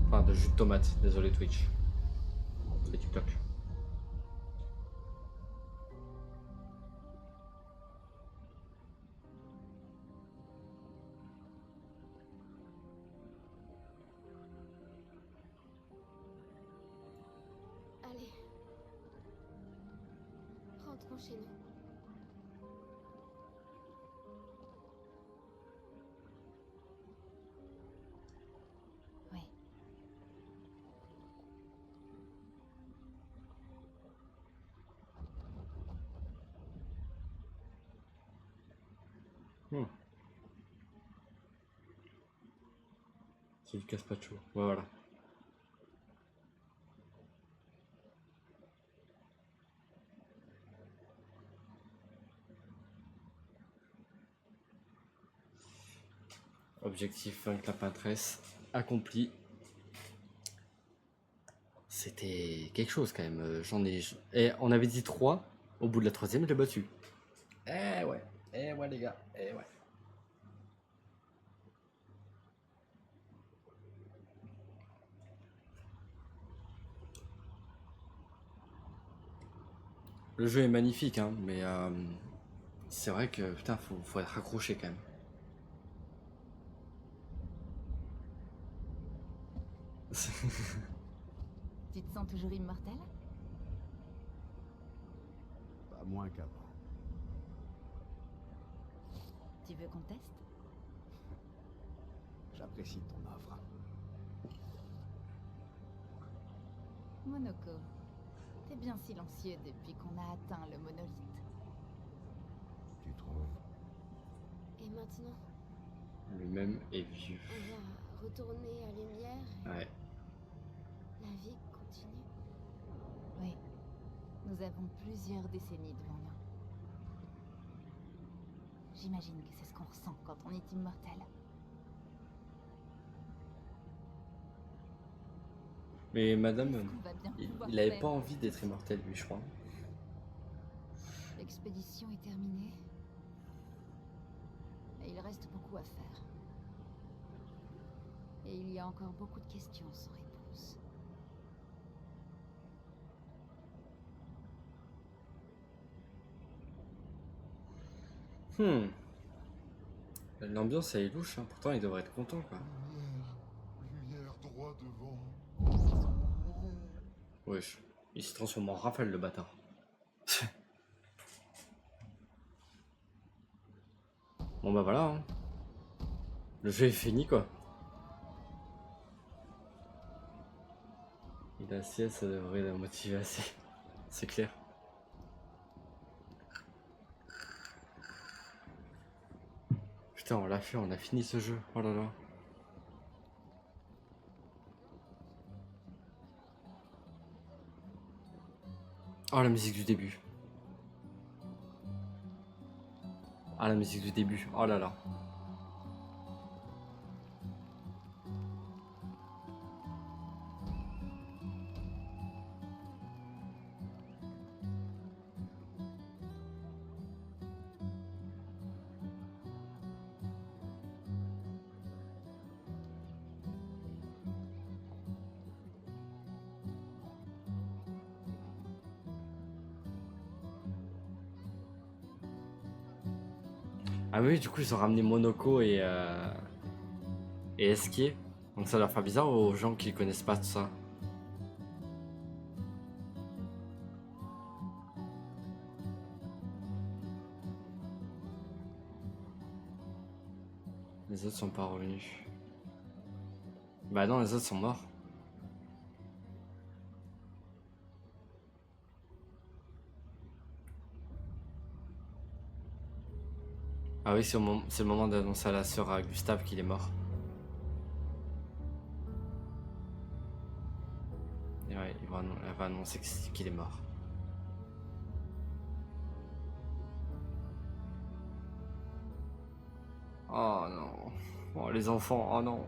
Speaker 1: Enfin, de jus de tomate, désolé Twitch. Et TikTok.
Speaker 4: Allez. Rentrons chez nous.
Speaker 2: Oui.
Speaker 1: C'est du Caspacho. Ouais, voilà. Objectif vaincre la peintresse accompli. C'était quelque chose quand même. J'en ai. Et on avait dit 3. Au bout de la troisième, je l'ai battu. Eh ouais. Eh ouais, les gars. Eh ouais. Le jeu est magnifique, hein, mais c'est vrai que putain, faut être accroché quand même.
Speaker 2: Tu te sens toujours immortel?
Speaker 6: Pas moins qu'avant.
Speaker 2: Tu veux qu'on teste?
Speaker 6: J'apprécie ton offre.
Speaker 2: Monoko, t'es bien silencieux depuis qu'on a atteint le monolithe.
Speaker 3: Tu trouves?
Speaker 4: Et maintenant,
Speaker 1: Lui-même est vieux.
Speaker 4: on va retourner à lumière.
Speaker 1: Ouais.
Speaker 4: La vie continue.
Speaker 2: Oui, nous avons plusieurs décennies devant nous. J'imagine que c'est ce qu'on ressent quand on est immortel.
Speaker 1: Mais madame,
Speaker 2: Est-ce qu'on va bien pouvoir
Speaker 1: il avait
Speaker 2: faire
Speaker 1: pas envie d'être immortel, lui, je crois.
Speaker 2: L'expédition est terminée. Mais il reste beaucoup à faire. Et il y a encore beaucoup de questions sans réponse.
Speaker 1: Hmm. L'ambiance, elle est louche, hein. Pourtant, il devrait être content, quoi.
Speaker 3: Lumière droit devant.
Speaker 1: Wesh. Il se transforme en rafale, le bâtard. Bon, bah voilà, hein. Le jeu est fini, quoi. Il a assez, ça devrait la motiver assez. C'est clair. Putain, on l'a fait, on a fini ce jeu. Oh là là. Oh, la musique du début. Ah, la musique du début. Oh là là. Ah oui, du coup, ils ont ramené Monoko et Esquier. Donc ça leur fait bizarre aux gens qui connaissent pas tout ça. Les autres sont pas revenus. Bah non, les autres sont morts. Ah oui, c'est le moment d'annoncer à la sœur à Gustave qu'il est mort. Et ouais, elle va annoncer qu'il est mort. Oh non. Oh les enfants, oh non.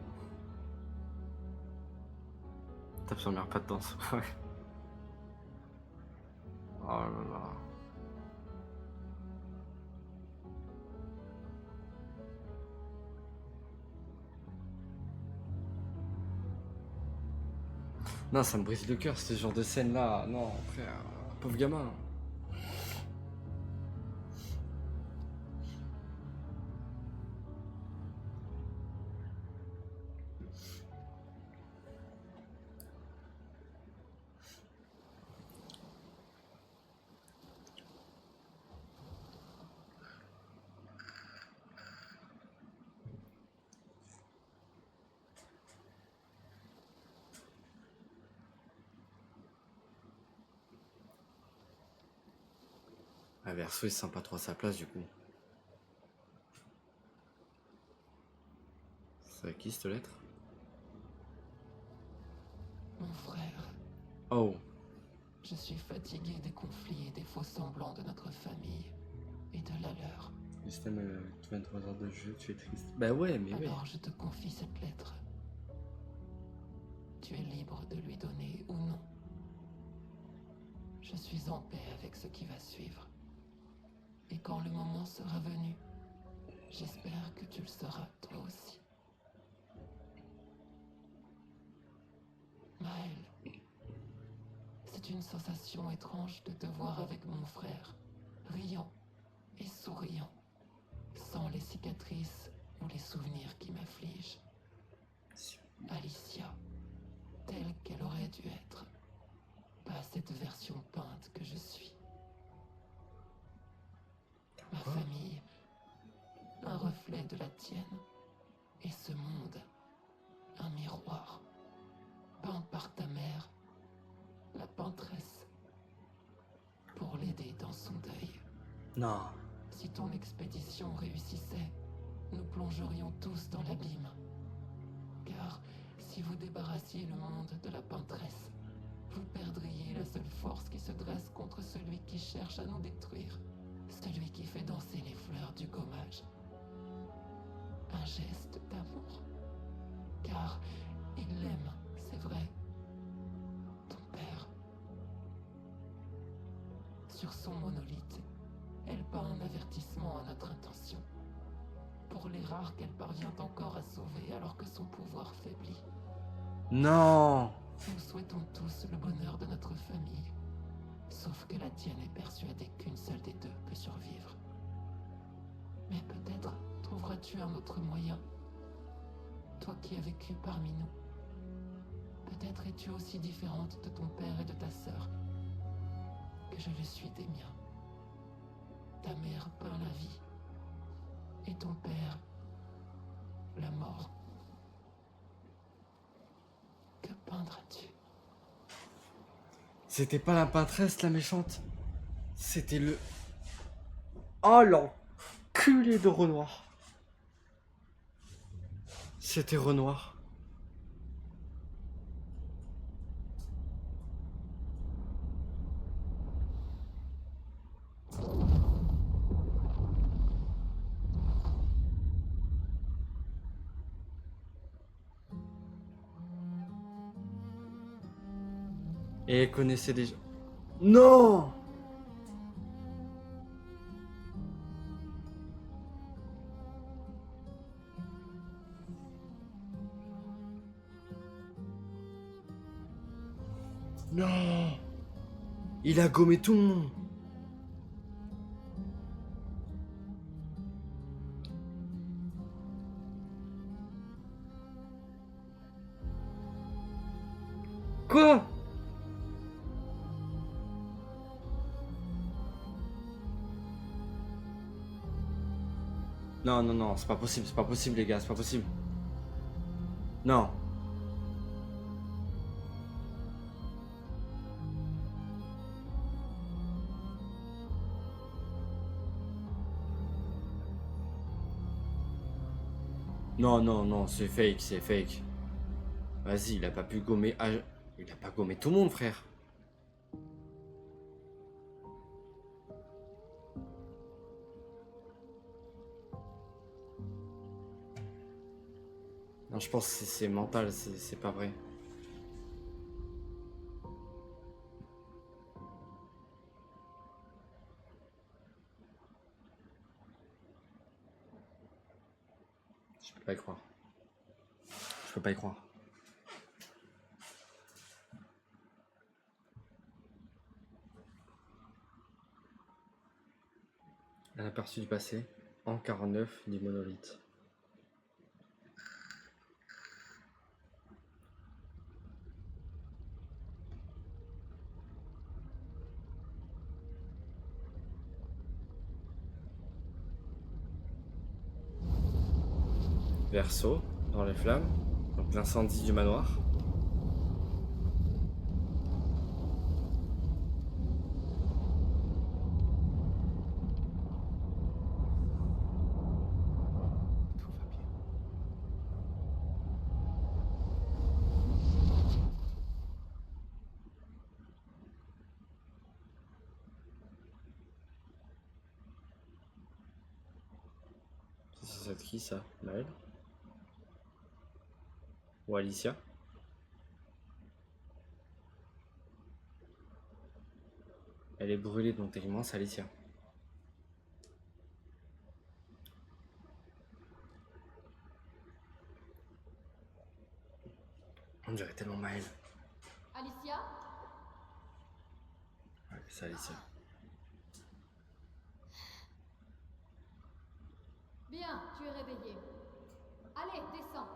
Speaker 1: Tape sur le mur, pas de danse. Ouais. Oh là là. Non, ça me brise le cœur, ce genre de scène là. Non, frère, pauvre gamin. Ah, Verso, il se sent pas trop à sa place du coup. C'est à qui cette lettre?
Speaker 5: Mon frère,
Speaker 1: Oh.
Speaker 5: je suis fatigué des conflits et des faux semblants de notre famille et de la leur.
Speaker 1: Système 23 heures de jeu, tu es triste. Bah ouais, mais ouais.
Speaker 5: Alors je te confie cette lettre. Tu es libre de lui donner ou non. Je suis en paix avec ce qui va suivre. Et quand le moment sera venu, j'espère que tu le seras toi aussi. Maël, c'est une sensation étrange de te voir avec mon frère, riant et souriant, sans les cicatrices ou les souvenirs qui m'affligent. Alicia, telle qu'elle aurait dû être, pas cette version peinte que je suis. Ma famille, un reflet de la tienne, et ce monde, un miroir, peint par ta mère, la penteresse, pour l'aider dans son deuil.
Speaker 1: Non.
Speaker 5: Si ton expédition réussissait, nous plongerions tous dans l'abîme. Car si vous débarrassiez le monde de la penteresse, vous perdriez la seule force qui se dresse contre celui qui cherche à nous détruire, celui qui fait danser les fleurs du gommage. Un geste d'amour. Car il l'aime, c'est vrai. Sur son monolithe, elle peint un avertissement à notre intention. Pour les rares qu'elle parvient encore à sauver alors que son pouvoir faiblit.
Speaker 1: Non!
Speaker 5: Nous souhaitons tous le bonheur de notre famille. Sauf que la tienne est persuadée qu'une seule des deux peut survivre. Mais peut-être trouveras-tu un autre moyen. Toi qui as vécu parmi nous. Peut-être es-tu aussi différente de ton père et de ta sœur que je le suis des miens. Ta mère peint la vie. Et ton père, la mort. Que peindras-tu?
Speaker 1: C'était pas la peintresse, la méchante. C'était le... Oh, l'enculé de Renoir. C'était Renoir. Et elle connaissait déjà... Non! Non! Il a gommé tout le monde. Quoi? Non, non, non, c'est pas possible les gars, c'est pas possible. Non. Non, non, non, c'est fake, c'est fake. Vas-y, il a pas pu gommer... Il a pas gommé tout le monde, frère. Non, je pense que c'est mental, c'est pas vrai. Je peux pas y croire. Je peux pas y croire. Un aperçu du passé, en 49 du monolithe. Verseau, dans les flammes, donc l'incendie du manoir.
Speaker 6: Tout va bien.
Speaker 1: C'est qui ça? Maëlle? Ou Alicia? Elle est brûlée, donc techniquement c'est Alicia. On dirait tellement Maëlle.
Speaker 2: Alicia?
Speaker 1: Ouais, c'est Alicia.
Speaker 2: Bien, tu es réveillée. Allez, descends.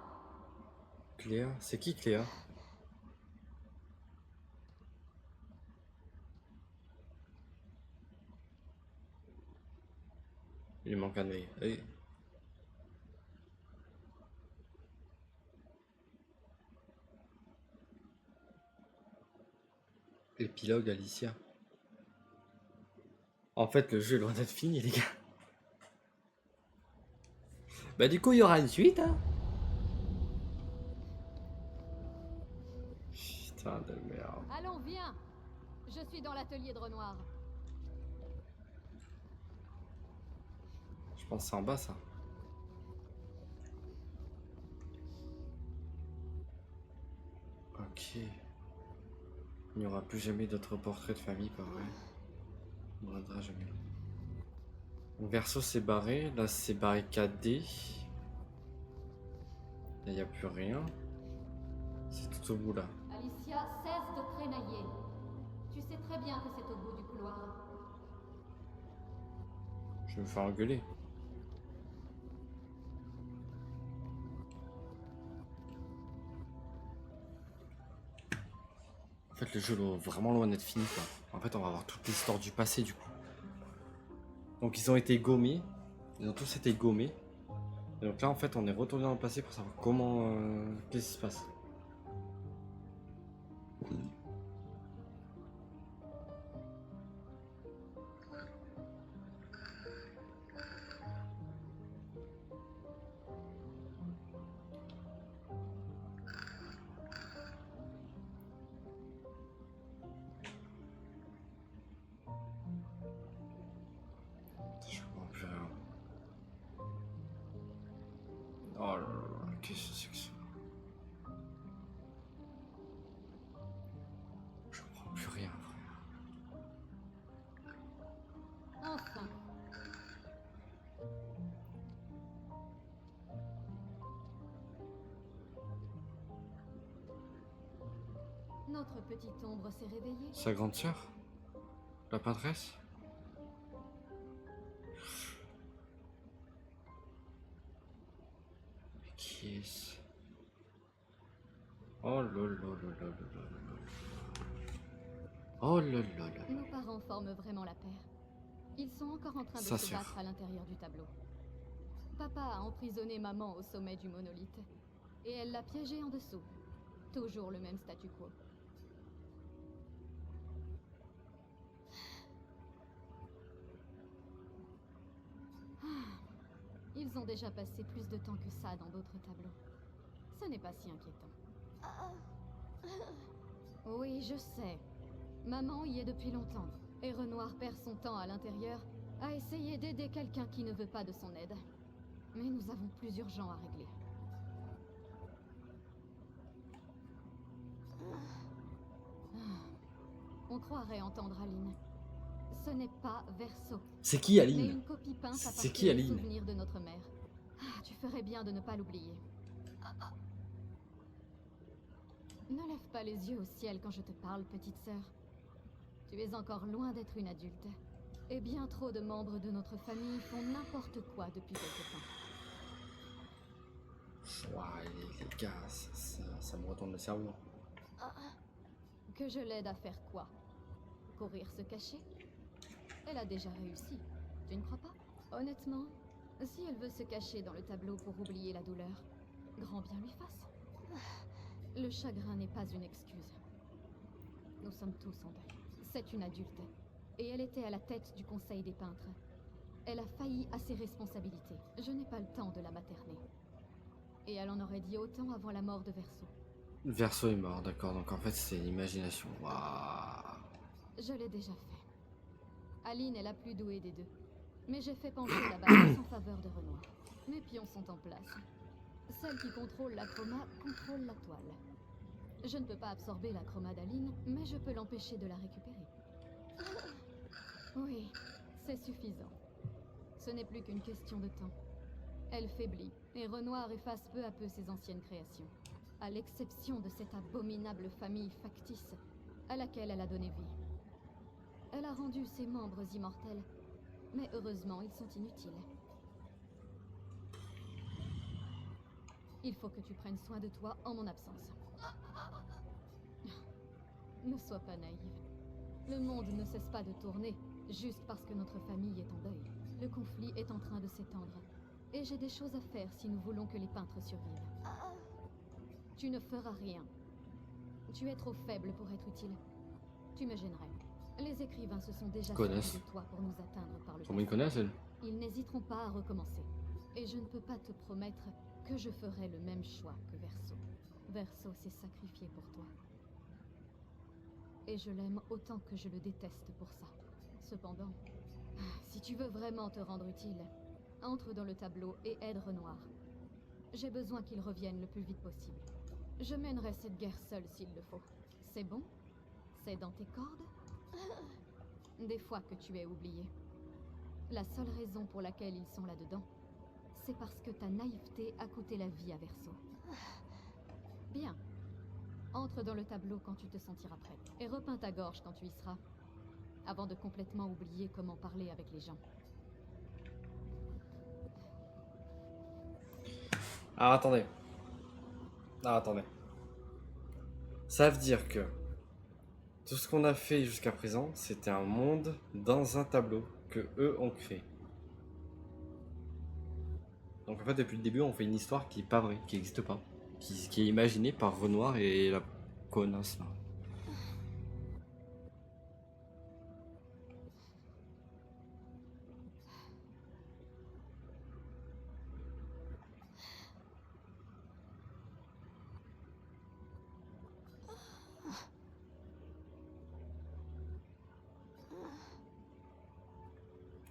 Speaker 1: Cléa? C'est qui Cléa? Il lui manque un œil. Hey. Épilogue Alicia. En fait, le jeu est loin d'être fini, les gars. Bah du coup, il y aura une suite, hein. Putain de merde.
Speaker 2: Allons, viens. Je suis dans l'atelier de Renoir.
Speaker 1: Je pense que c'est en bas, ça. Ok. Il n'y aura plus jamais d'autres portraits de famille, pas vrai. On ne regrettera jamais. Donc, Verseau c'est barré, là c'est barricadé. Là il n'y a plus rien. C'est tout au bout là.
Speaker 2: Alicia, cesse de crénailler. Tu sais très bien que c'est au bout du couloir.
Speaker 1: Je vais me faire engueuler. En fait le jeu est vraiment loin d'être fini quoi. En fait on va avoir toute l'histoire du passé du coup. Donc ils ont été gommés. Ils ont tous été gommés. Et donc là en fait on est retourné dans le passé pour savoir comment... qu'est-ce qui se passe. Je comprends plus rien. Oh là là, qu'est-ce que c'est que ça? Je comprends plus rien, frère.
Speaker 2: Enfin. Notre petite ombre s'est réveillée.
Speaker 1: Sa grande sœur? La peintresse? Mais qui est-ce? Oh là là là là là là là. Oh là là là.
Speaker 2: Nos parents forment vraiment la paire. Ils sont encore en train de
Speaker 1: Ça,
Speaker 2: se
Speaker 1: c'est
Speaker 2: battre à l'intérieur du tableau. Papa a emprisonné maman au sommet du monolithe. Et elle l'a piégée en dessous. Toujours le même statu quo. Ils ont déjà passé plus de temps que ça dans d'autres tableaux. Ce n'est pas si inquiétant. Oui, je sais. Maman y est depuis longtemps. Et Renoir perd son temps à l'intérieur à essayer d'aider quelqu'un qui ne veut pas de son aide. Mais nous avons plus urgent à régler. On croirait entendre Aline. Ce n'est pas Verseau.
Speaker 1: C'est qui
Speaker 2: Mais
Speaker 1: Aline?
Speaker 2: une copie peinte à
Speaker 1: C'est
Speaker 2: partir
Speaker 1: qui
Speaker 2: des
Speaker 1: Aline?
Speaker 2: souvenirs de notre mère. Ah, tu ferais bien de ne pas l'oublier. Ne lève pas les yeux au ciel quand je te parle, petite sœur. Tu es encore loin d'être une adulte. Et bien trop de membres de notre famille font n'importe quoi depuis quelque temps.
Speaker 1: Ouah, les gars, ça me retourne le cerveau.
Speaker 2: Que je l'aide à faire quoi? Courir se cacher? Elle a déjà réussi. Tu ne crois pas? Honnêtement, si elle veut se cacher dans le tableau pour oublier la douleur, grand bien lui fasse. Le chagrin n'est pas une excuse. Nous sommes tous en deuil. C'est une adulte. Et elle était à la tête du conseil des peintres. Elle a failli à ses responsabilités. Je n'ai pas le temps de la materner. Et elle en aurait dit autant avant la mort de Verseau.
Speaker 1: Verseau est mort, d'accord, donc en fait c'est l'imagination. Waouh.
Speaker 2: Je l'ai déjà fait. Aline est la plus douée des deux. Mais j'ai fait pencher la balance en faveur de Renoir. Mes pions sont en place. Celle qui contrôle la chroma contrôle la toile. Je ne peux pas absorber la chroma d'Aline, mais je peux l'empêcher de la récupérer. Oui, c'est suffisant. Ce n'est plus qu'une question de temps. Elle faiblit, et Renoir efface peu à peu ses anciennes créations. À l'exception de cette abominable famille factice à laquelle elle a donné vie. Elle a rendu ses membres immortels, mais heureusement, ils sont inutiles. Il faut que tu prennes soin de toi en mon absence. Ne sois pas naïve. Le monde ne cesse pas de tourner, juste parce que notre famille est en deuil. Le conflit est en train de s'étendre. Et j'ai des choses à faire si nous voulons que les peintres survivent. Tu ne feras rien. Tu es trop faible pour être utile. Tu me gênerais. Les écrivains se sont déjà
Speaker 1: Connaissent.
Speaker 2: servis de toi pour nous atteindre par le
Speaker 1: Comment ils
Speaker 2: passé.
Speaker 1: connaissent elle?
Speaker 2: Ils n'hésiteront pas à recommencer. Et je ne peux pas te promettre que je ferai le même choix que Verseau. Verseau s'est sacrifié pour toi. Et je l'aime autant que je le déteste pour ça. Cependant, si tu veux vraiment te rendre utile, entre dans le tableau et aide Renoir. J'ai besoin qu'il revienne le plus vite possible. Je mènerai cette guerre seule s'il le faut. C'est bon? C'est dans tes cordes? des fois que tu es oublié. La seule raison pour laquelle ils sont là-dedans, c'est parce que ta naïveté a coûté la vie à Verso. Bien. Entre dans le tableau quand tu te sentiras prête. Et repeins ta gorge quand tu y seras. Avant de complètement oublier comment parler avec les gens.
Speaker 1: Ah, attendez. Ah, attendez. Ça veut dire que tout ce qu'on a fait jusqu'à présent, c'était un monde dans un tableau que eux ont créé. Donc en fait, depuis le début, on fait une histoire qui est pas vraie, qui n'existe pas, qui est imaginée par Renoir et la connasse là.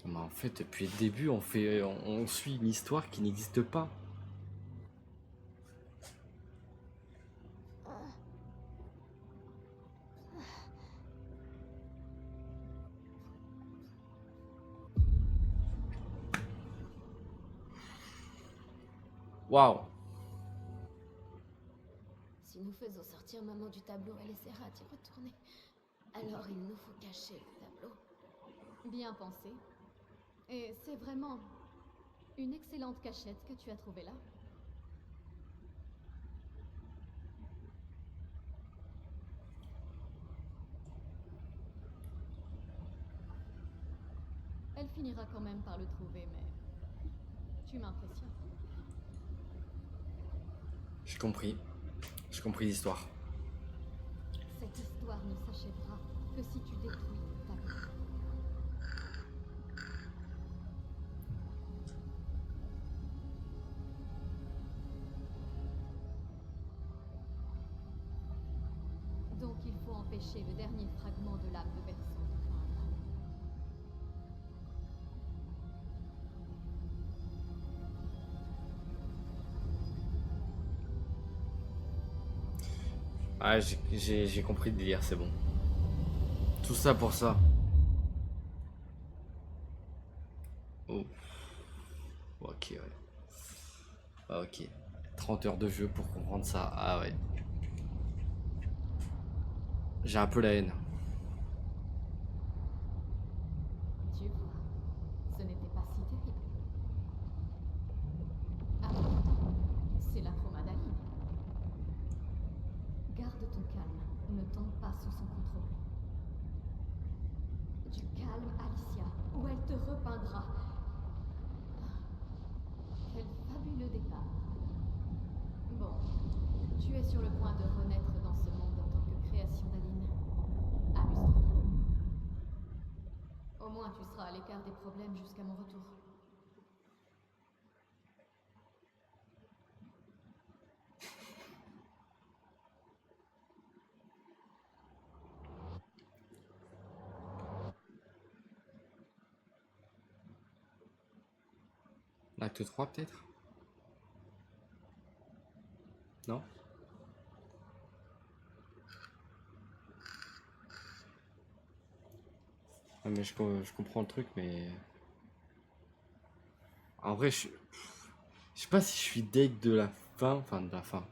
Speaker 1: Mais en fait, depuis le début, on suit une histoire qui n'existe pas. Waouh.
Speaker 4: Si nous faisons sortir maman du tableau, elle essaiera d'y retourner. Alors il nous faut cacher le tableau.
Speaker 2: Bien pensé. Et c'est vraiment une excellente cachette que tu as trouvée là. Elle finira quand même par le trouver, mais tu m'impressionnes.
Speaker 1: J'ai compris. J'ai compris l'histoire.
Speaker 2: Cette histoire ne s'achèvera que si tu détruis le tableau. Donc il faut empêcher le dernier fragment de l'âme de Verso de poindre.
Speaker 1: Ah, j'ai compris le délire, c'est bon. Tout ça pour ça. Oh. Ok, ouais. Ah, ok. 30 heures de jeu pour comprendre ça. Ah ouais. J'ai un peu la haine.
Speaker 2: Tu vois, ce n'était pas si terrible. Ah, c'est la trauma d'Aline. Garde ton calme, ne tombe pas sous son contrôle. Du calme, Alicia, ou elle te repeindra. Quel fabuleux départ. Bon, tu es sur le point de renaître dans ce monde en tant que création d'Aline. Amuse-toi bien. Au moins tu seras à l'écart des problèmes jusqu'à mon retour.
Speaker 1: Acte 3 peut-être. Non. Ah, mais je comprends le truc, mais... En vrai, je sais pas si je suis deg de la fin, enfin de la fin,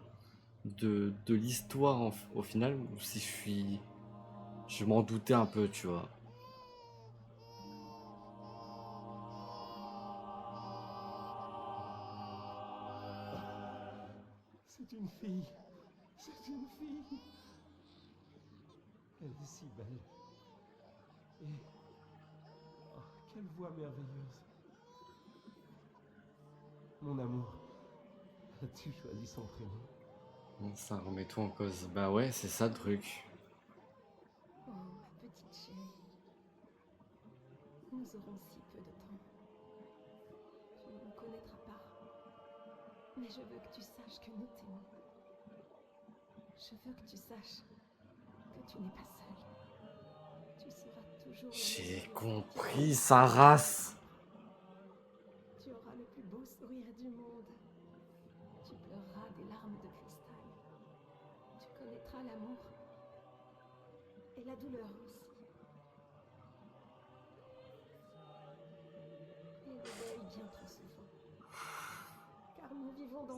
Speaker 1: de l'histoire au final, ou si je suis... Je m'en doutais un peu, tu vois.
Speaker 6: C'est une fille. C'est une fille. Elle est si belle. Et... oh, quelle voix merveilleuse. Mon amour, as-tu choisi son prénom?
Speaker 1: Bon, ça remet tout en cause. Bah ouais, c'est ça le truc.
Speaker 4: Oh, ma petite chérie. Nous aurons si peu de temps. Tu ne me connaîtras pas. Mais je veux que tu saches que nous t'aimons. Je veux que tu saches que tu n'es pas seule. Tu seras toujours
Speaker 1: J'ai
Speaker 4: le
Speaker 1: compris sa race.
Speaker 4: Tu auras le plus beau sourire du monde. Tu pleureras des larmes de cristal. Tu connaîtras l'amour et la douleur aussi.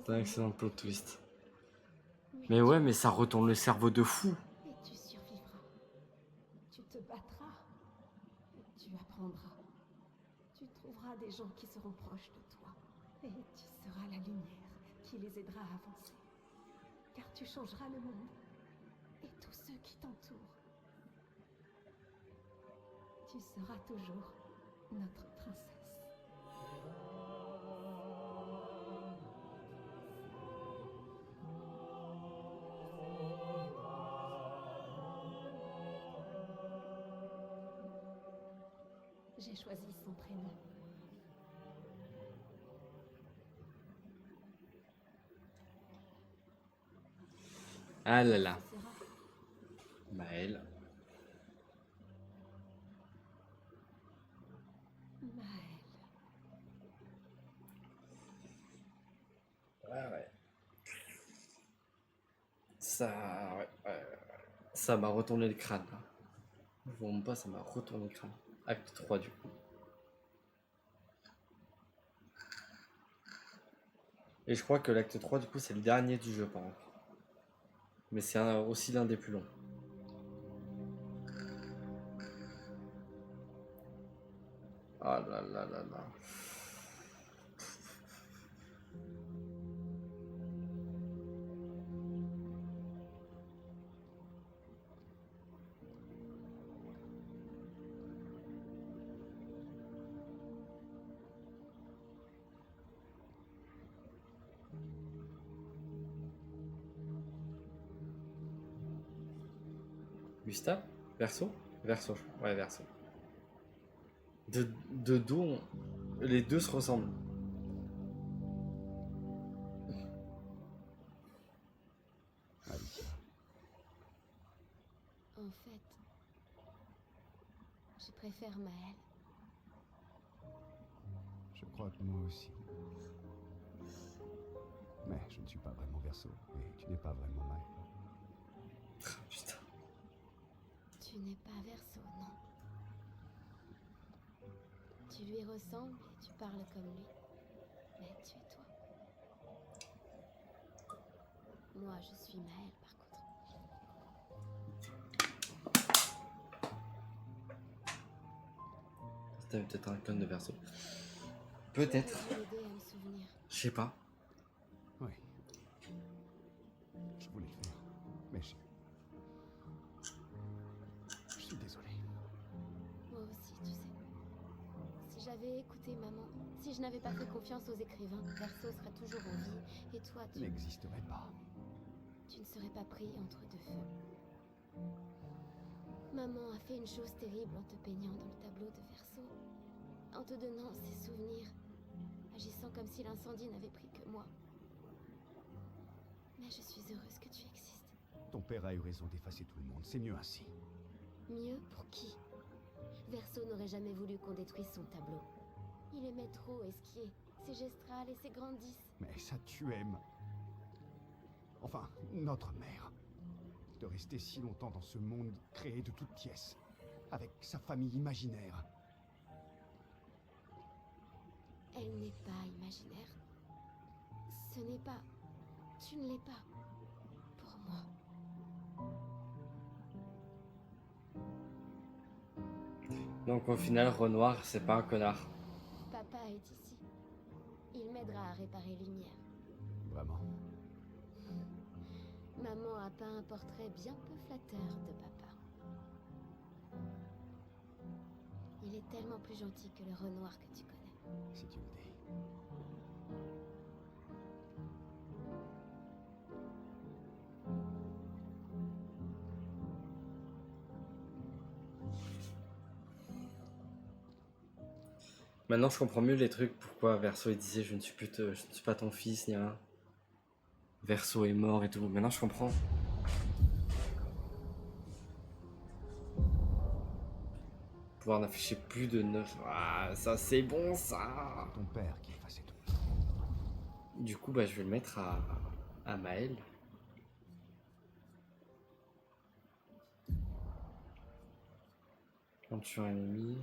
Speaker 1: C'est un excellent plot twist.
Speaker 4: Mais
Speaker 1: Mais ouais, mais ça retourne le cerveau de fou.
Speaker 4: Et tu survivras. Tu te battras. Et tu apprendras. Tu trouveras des gens qui seront proches de toi. Et tu seras la lumière qui les aidera à avancer. Car tu changeras le monde. Et tous ceux qui t'entourent. Tu seras toujours notre princesse. J'ai choisi son prénom.
Speaker 1: Ah là là.
Speaker 4: Ce sera
Speaker 1: Maël.
Speaker 4: Maël.
Speaker 1: Ouais. Ça m'a retourné le crâne. Là. Je vous montre pas, ça m'a retourné le crâne. Acte 3 du coup. Et je crois que l'acte 3 du coup c'est le dernier du jeu par contre. Mais c'est aussi l'un des plus longs. Ah là là là là. Gustave? Verso? Verso, ouais, verso. De dos, les deux se ressemblent.
Speaker 3: Alicia,
Speaker 2: En fait, je préfère Maël.
Speaker 3: je crois que moi aussi. Mais je ne suis pas vraiment Verseau, et tu n'es pas vraiment Maël.
Speaker 1: Putain.
Speaker 2: Tu n'es pas Verseau, non. Tu lui ressembles et tu parles comme lui. Mais tu es toi. Moi, je suis Maël, par contre.
Speaker 1: C'était peut-être un clone de verso. Peut-être.
Speaker 2: J'aurais dû l'aider à me souvenir.
Speaker 1: Je sais pas.
Speaker 3: Oui. Je voulais le faire, mais je suis désolé.
Speaker 2: Moi aussi, tu sais. Si j'avais écouté maman, si je n'avais pas fait confiance aux écrivains, Verseau serait toujours en vie. Et toi,
Speaker 3: Tu n'existerais pas.
Speaker 2: tu ne serais pas pris entre deux feux. Maman a fait une chose terrible en te peignant dans le tableau de Verseau. En te donnant ses souvenirs, agissant comme si l'incendie n'avait pris que moi. Mais je suis heureuse que tu existes.
Speaker 3: Ton père a eu raison d'effacer tout le monde, c'est mieux ainsi.
Speaker 2: Mieux pour qui? Verseau n'aurait jamais voulu qu'on détruise son tableau. Il aimait trop esquier, ses gestrales et ses grandisses.
Speaker 3: Mais ça tu aimes. Enfin, notre mère. De rester si longtemps dans ce monde créé de toutes pièces, avec sa famille imaginaire.
Speaker 2: Elle n'est pas imaginaire. Ce n'est pas... Tu ne l'es pas. Pour moi.
Speaker 1: Donc au final, Renoir, c'est pas un connard.
Speaker 2: Papa est ici. Il m'aidera à réparer Lumière.
Speaker 3: Vraiment.
Speaker 2: Maman a peint un portrait bien peu flatteur de papa. Il est tellement plus gentil que le Renoir que tu connais.
Speaker 3: Si tu le dis.
Speaker 1: Maintenant, je comprends mieux les trucs. Pourquoi Verseau il disait je ne suis pas ton fils, ni rien. Verseau est mort et tout. Maintenant, je comprends. Pouvoir n'afficher plus de 9. Ah, ça c'est bon ça.
Speaker 3: Ton père qui effaçait tout.
Speaker 1: Du coup, bah, je vais le mettre à Maël. Quand tu es un ennemi.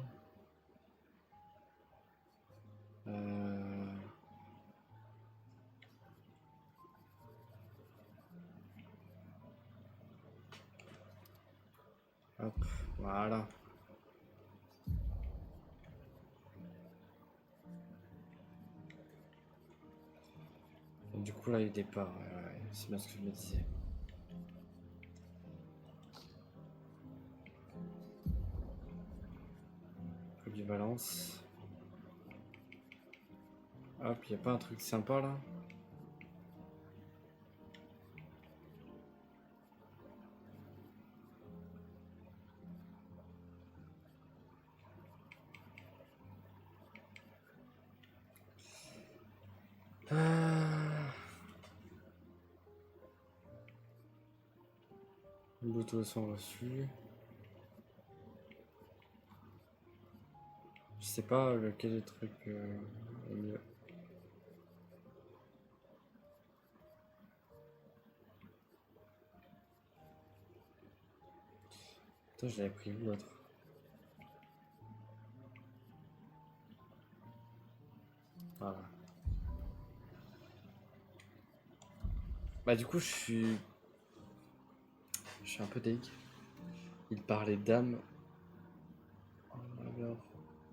Speaker 1: Hop, voilà. Et du coup là il départ, ouais, c'est bien ce que je me disais. Polyvalence. Hop, y a pas un truc sympa là? Bouteilles sont reçues. Je sais pas lequel est le truc est mieux. Putain, je l'avais pris où l'autre? Voilà. Bah du coup je suis un peu deg. Il parlait d'âme. Alors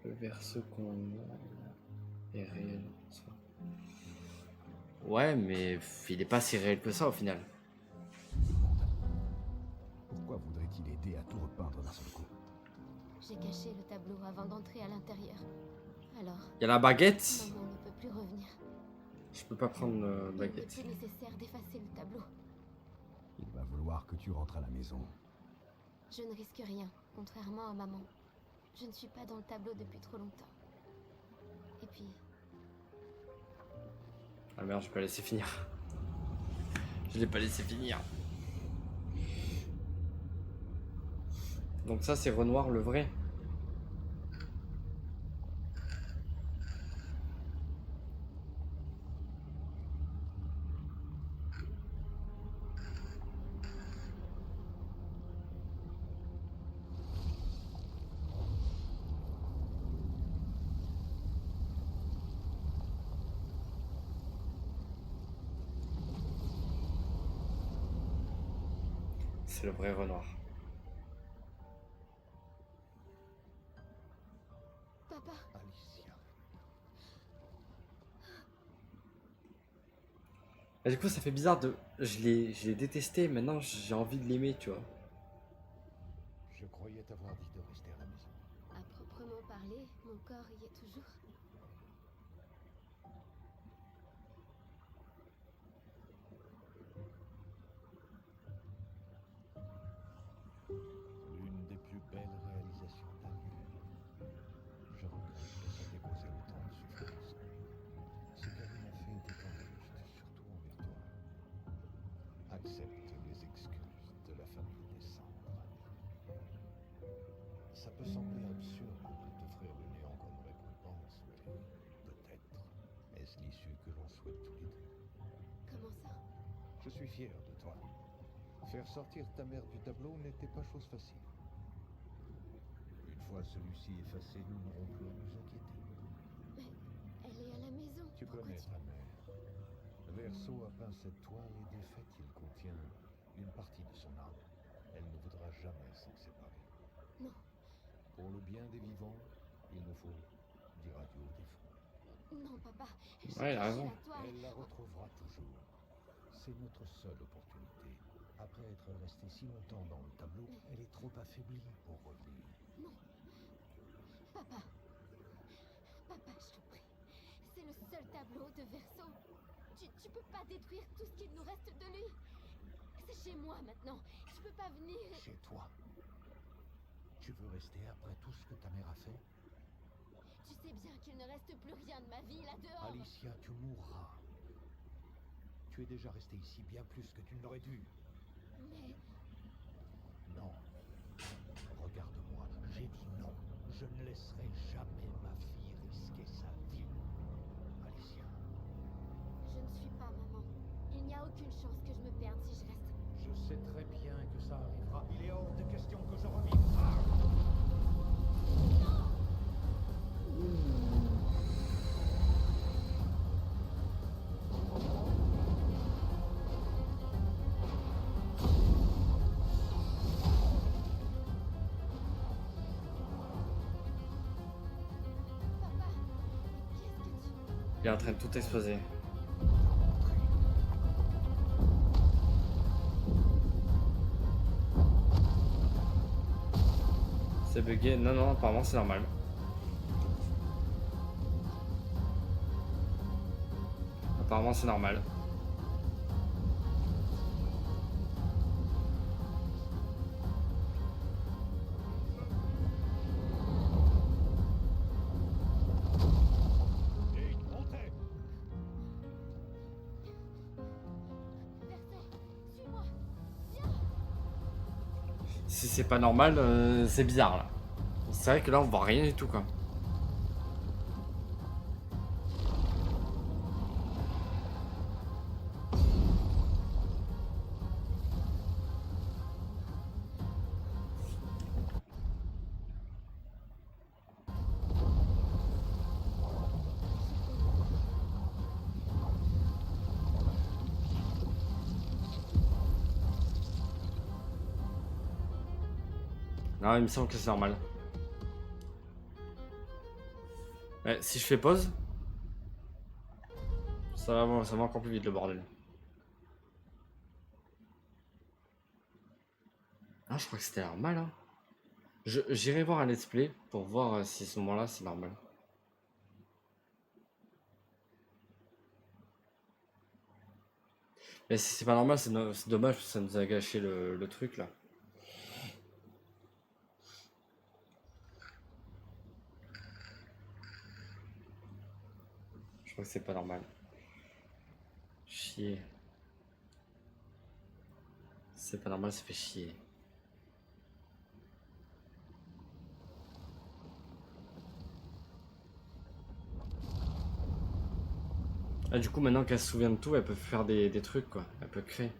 Speaker 1: le verso qu'on est réel. Ça. Ouais mais il est pas si réel que ça au final.
Speaker 3: Pourquoi voudrait-il aider à tout repeindre d'un seul coup?
Speaker 2: J'ai caché le tableau avant d'entrer à l'intérieur. Alors,
Speaker 1: Il y a la baguette.
Speaker 2: maman ne peut plus revenir.
Speaker 1: Je peux pas prendre la
Speaker 2: Il
Speaker 1: baguette.
Speaker 2: était nécessaire d'effacer le tableau.
Speaker 3: Il va vouloir que tu rentres à la maison.
Speaker 2: Je ne risque rien, contrairement à maman. Je ne suis pas dans le tableau depuis trop longtemps. Et puis,
Speaker 1: Ah merde, je peux pas laisser finir. Je l'ai pas laissé finir. Donc ça c'est Renoir le vrai. C'est le vrai Renoir.
Speaker 2: papa,
Speaker 3: Alicia.
Speaker 1: Et du coup ça fait bizarre de... Je l'ai détesté, maintenant j'ai envie de l'aimer, tu vois.
Speaker 3: Je croyais t'avoir dit de rester à la maison.
Speaker 2: à proprement parler, mon corps y est toujours.
Speaker 3: L'une des plus belles réalisations de la nuit. Je regrette que ça t'ait causé autant de souffrance. Ce qu'elle m'a fait était injuste, surtout envers toi. Accepte les excuses de la famille des cendres. Ça peut sembler absurde de t'offrir le néant comme récompense, mais peut-être est-ce l'issue que l'on souhaite tous les deux.
Speaker 2: Comment ça?
Speaker 3: Je suis fier de toi. Faire sortir ta mère du tableau n'était pas chose facile. Une fois celui-ci effacé, nous n'aurons plus à nous inquiéter.
Speaker 2: Mais elle est à la maison.
Speaker 3: Tu
Speaker 2: Pourquoi
Speaker 3: connais ta mère. Le verso a peint cette toile et de fait, il contient une partie de son âme. Elle ne voudra jamais s'en séparer.
Speaker 2: Non.
Speaker 3: Pour le bien des vivants, il nous faut dire adieu aux défunts.
Speaker 2: Non, papa. J'ai
Speaker 1: Ouais, il a
Speaker 2: caché
Speaker 1: raison.
Speaker 2: la toile.
Speaker 3: Elle la retrouvera toujours. C'est notre seule opportunité. Après être restée si longtemps dans le tableau, elle est trop affaiblie pour revenir.
Speaker 2: Papa. Papa, je te prie. C'est le seul tableau de Verso. Tu peux pas détruire tout ce qu'il nous reste de lui. C'est chez moi maintenant. Je peux pas venir.
Speaker 3: Chez toi. Tu veux rester après tout ce que ta mère a fait?
Speaker 2: Tu sais bien qu'il ne reste plus rien de ma vie là dehors.
Speaker 3: Alicia, tu mourras. Tu es déjà resté ici bien plus que tu ne l'aurais dû.
Speaker 2: Mais
Speaker 3: Non. Regarde-moi, j'ai dit non. Je ne laisserai jamais ma fille risquer sa vie. Alicia,
Speaker 2: je ne suis pas maman. Il n'y a aucune chance que je me perde si je reste.
Speaker 3: je sais très bien que ça arrivera. Il est hors de question que je revive. Ah!
Speaker 1: Il est en train de tout exploser. C'est bugué. Non, non, apparemment c'est normal. Apparemment c'est normal. Si c'est pas normal, c'est bizarre là. C'est vrai que là on voit rien du tout quoi. Non, il me semble que c'est normal. Ouais, si je fais pause, ça va encore plus vite le bordel. Ah, je crois que c'était normal. Hein. J'irai voir un let's play pour voir si à ce moment-là c'est normal. Mais si c'est pas normal, c'est dommage, parce que ça nous a gâché le truc là. Je crois que c'est pas normal. Chier. C'est pas normal, ça fait chier. Ah, du coup, maintenant qu'elle se souvient de tout, elle peut faire des trucs quoi. Elle peut créer.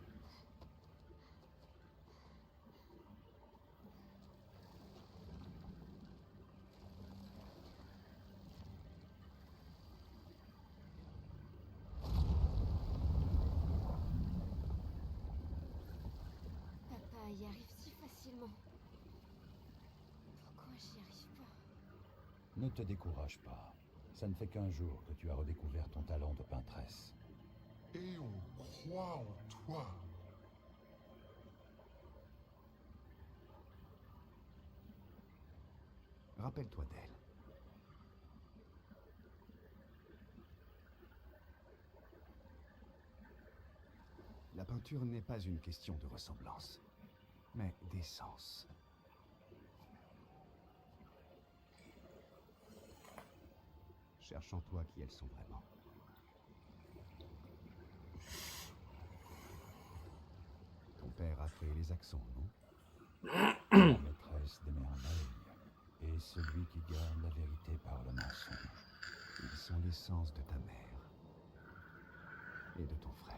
Speaker 4: Papa y arrive si facilement. Pourquoi j'y arrive pas?
Speaker 7: Ne te décourage pas. Ça ne fait qu'un jour que tu as redécouvert ton talent de peintresse.
Speaker 8: Et on croit en toi.
Speaker 3: Rappelle-toi d'elle. La peinture n'est pas une question de ressemblance, mais d'essence. Cherche en toi qui elles sont vraiment. Ton père a créé les accents, non?
Speaker 7: La maîtresse des merveilles et celui qui garde la vérité par le mensonge.
Speaker 3: Ils sont l'essence de ta mère et de ton frère.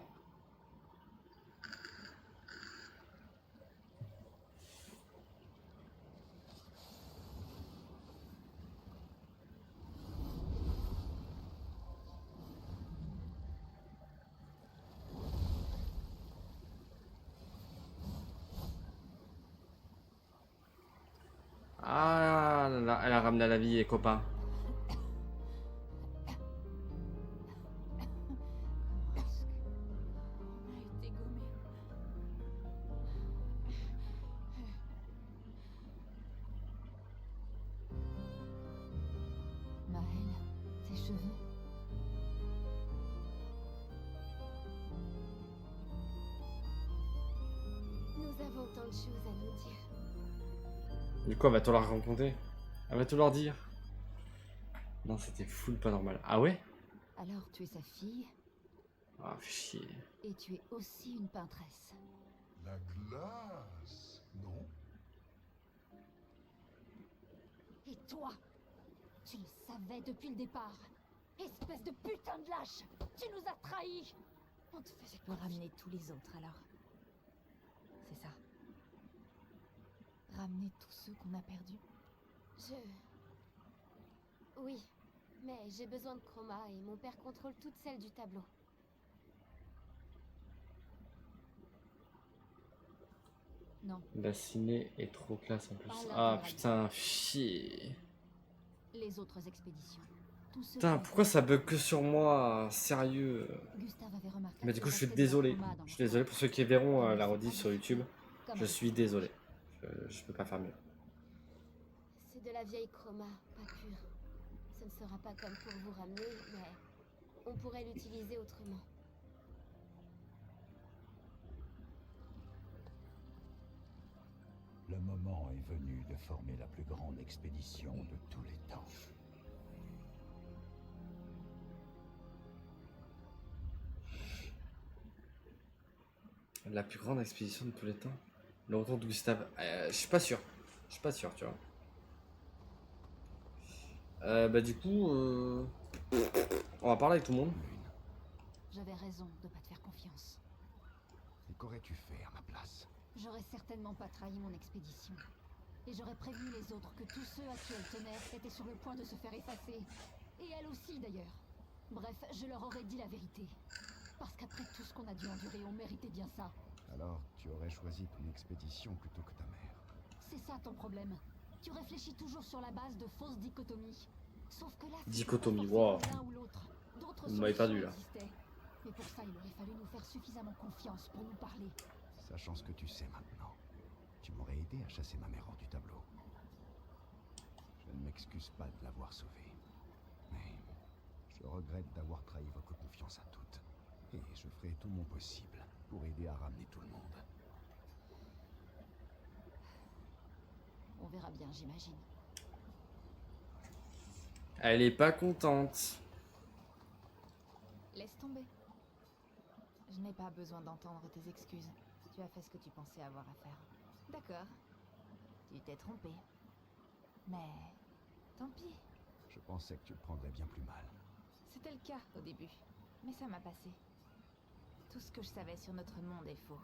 Speaker 1: Ah là là, elle a ramené à la vie les copains.
Speaker 4: On a été gommé.
Speaker 2: Maël, tes cheveux.
Speaker 4: Nous avons tant de choses à nous dire.
Speaker 1: Du coup, elle va tout leur raconter. Elle va tout leur dire. Non, c'était full pas normal. Ah ouais?
Speaker 2: Alors tu es sa fille
Speaker 1: Ah, fais chier.
Speaker 2: et tu es aussi une peintresse.
Speaker 8: La glace, non?
Speaker 2: Et toi, tu le savais depuis le départ. Espèce de putain de lâche. Tu nous as trahis. On te faisait pour ramener tous les autres alors. C'est ça. Ramener tous ceux qu'on a perdus.
Speaker 4: Oui, mais j'ai besoin de chroma et mon père contrôle toutes celles du tableau.
Speaker 2: Non,
Speaker 1: La ciné est trop classe en plus.
Speaker 2: Ah, là,
Speaker 1: Ah
Speaker 2: t'as
Speaker 1: putain, chier.
Speaker 2: les autres expéditions. tous ceux
Speaker 1: Putain,
Speaker 2: qui
Speaker 1: pourquoi
Speaker 2: étaient
Speaker 1: ça bug que sur moi? Sérieux.
Speaker 2: Gustave avait remarqué
Speaker 1: Mais du coup,
Speaker 2: qu'il
Speaker 1: je suis
Speaker 2: restait de la
Speaker 1: désolé.
Speaker 2: chroma dans
Speaker 1: Je
Speaker 2: le
Speaker 1: suis désolé
Speaker 2: corps.
Speaker 1: pour ceux qui verront
Speaker 2: Elle ne
Speaker 1: la
Speaker 2: s'est
Speaker 1: rediff
Speaker 2: pas
Speaker 1: sur
Speaker 2: blessée.
Speaker 1: YouTube.
Speaker 2: Comme
Speaker 1: Je
Speaker 2: elle
Speaker 1: suis
Speaker 2: pensait.
Speaker 1: désolé. Je peux pas faire mieux.
Speaker 9: C'est de la vieille chroma, pas pure. Ce ne sera pas comme pour vous ramener, mais on pourrait l'utiliser autrement.
Speaker 7: Le moment est venu de former la plus grande expédition de tous les temps.
Speaker 1: La plus grande expédition de tous les temps. Le retour de Gustave. Je suis pas sûr. Je suis pas sûr, tu vois. Bah du coup, on va parler avec tout le monde.
Speaker 3: Lune,
Speaker 2: J'avais raison de pas te faire confiance.
Speaker 3: et qu'aurais-tu fait à ma place?
Speaker 2: J'aurais certainement pas trahi mon expédition. Et j'aurais prévenu les autres que tous ceux à qui elle tenait étaient sur le point de se faire effacer. Et elle aussi d'ailleurs. Bref, je leur aurais dit la vérité. Parce qu'après tout ce qu'on a dû endurer, on méritait bien ça.
Speaker 3: Alors, tu aurais choisi ton expédition plutôt que ta mère.
Speaker 2: C'est ça ton problème. Tu réfléchis toujours sur la base de fausses dichotomies. Sauf que là, c'est
Speaker 1: Dichotomie,
Speaker 2: pas
Speaker 1: wow.
Speaker 2: forcément l'un ou l'autre. D'autres
Speaker 1: Vous m'avez perdu, là.
Speaker 2: solutions existaient. Mais pour ça, il aurait fallu nous faire suffisamment confiance pour nous parler.
Speaker 3: Sachant ce que tu sais maintenant, tu m'aurais aidé à chasser ma mère hors du tableau. Je ne m'excuse pas de l'avoir sauvée. Mais je regrette d'avoir trahi votre confiance à toutes. Et je ferai tout mon possible pour aider à ramener tout le monde.
Speaker 2: On verra bien, j'imagine.
Speaker 1: Elle est pas contente.
Speaker 10: Laisse tomber. Je n'ai pas besoin d'entendre tes excuses. Tu as fait ce que tu pensais avoir à faire. D'accord. Tu t'es trompé. Mais tant pis.
Speaker 3: Je pensais que tu le prendrais bien plus mal.
Speaker 10: C'était le cas au début. Mais ça m'a passé. Tout ce que je savais sur notre monde est faux.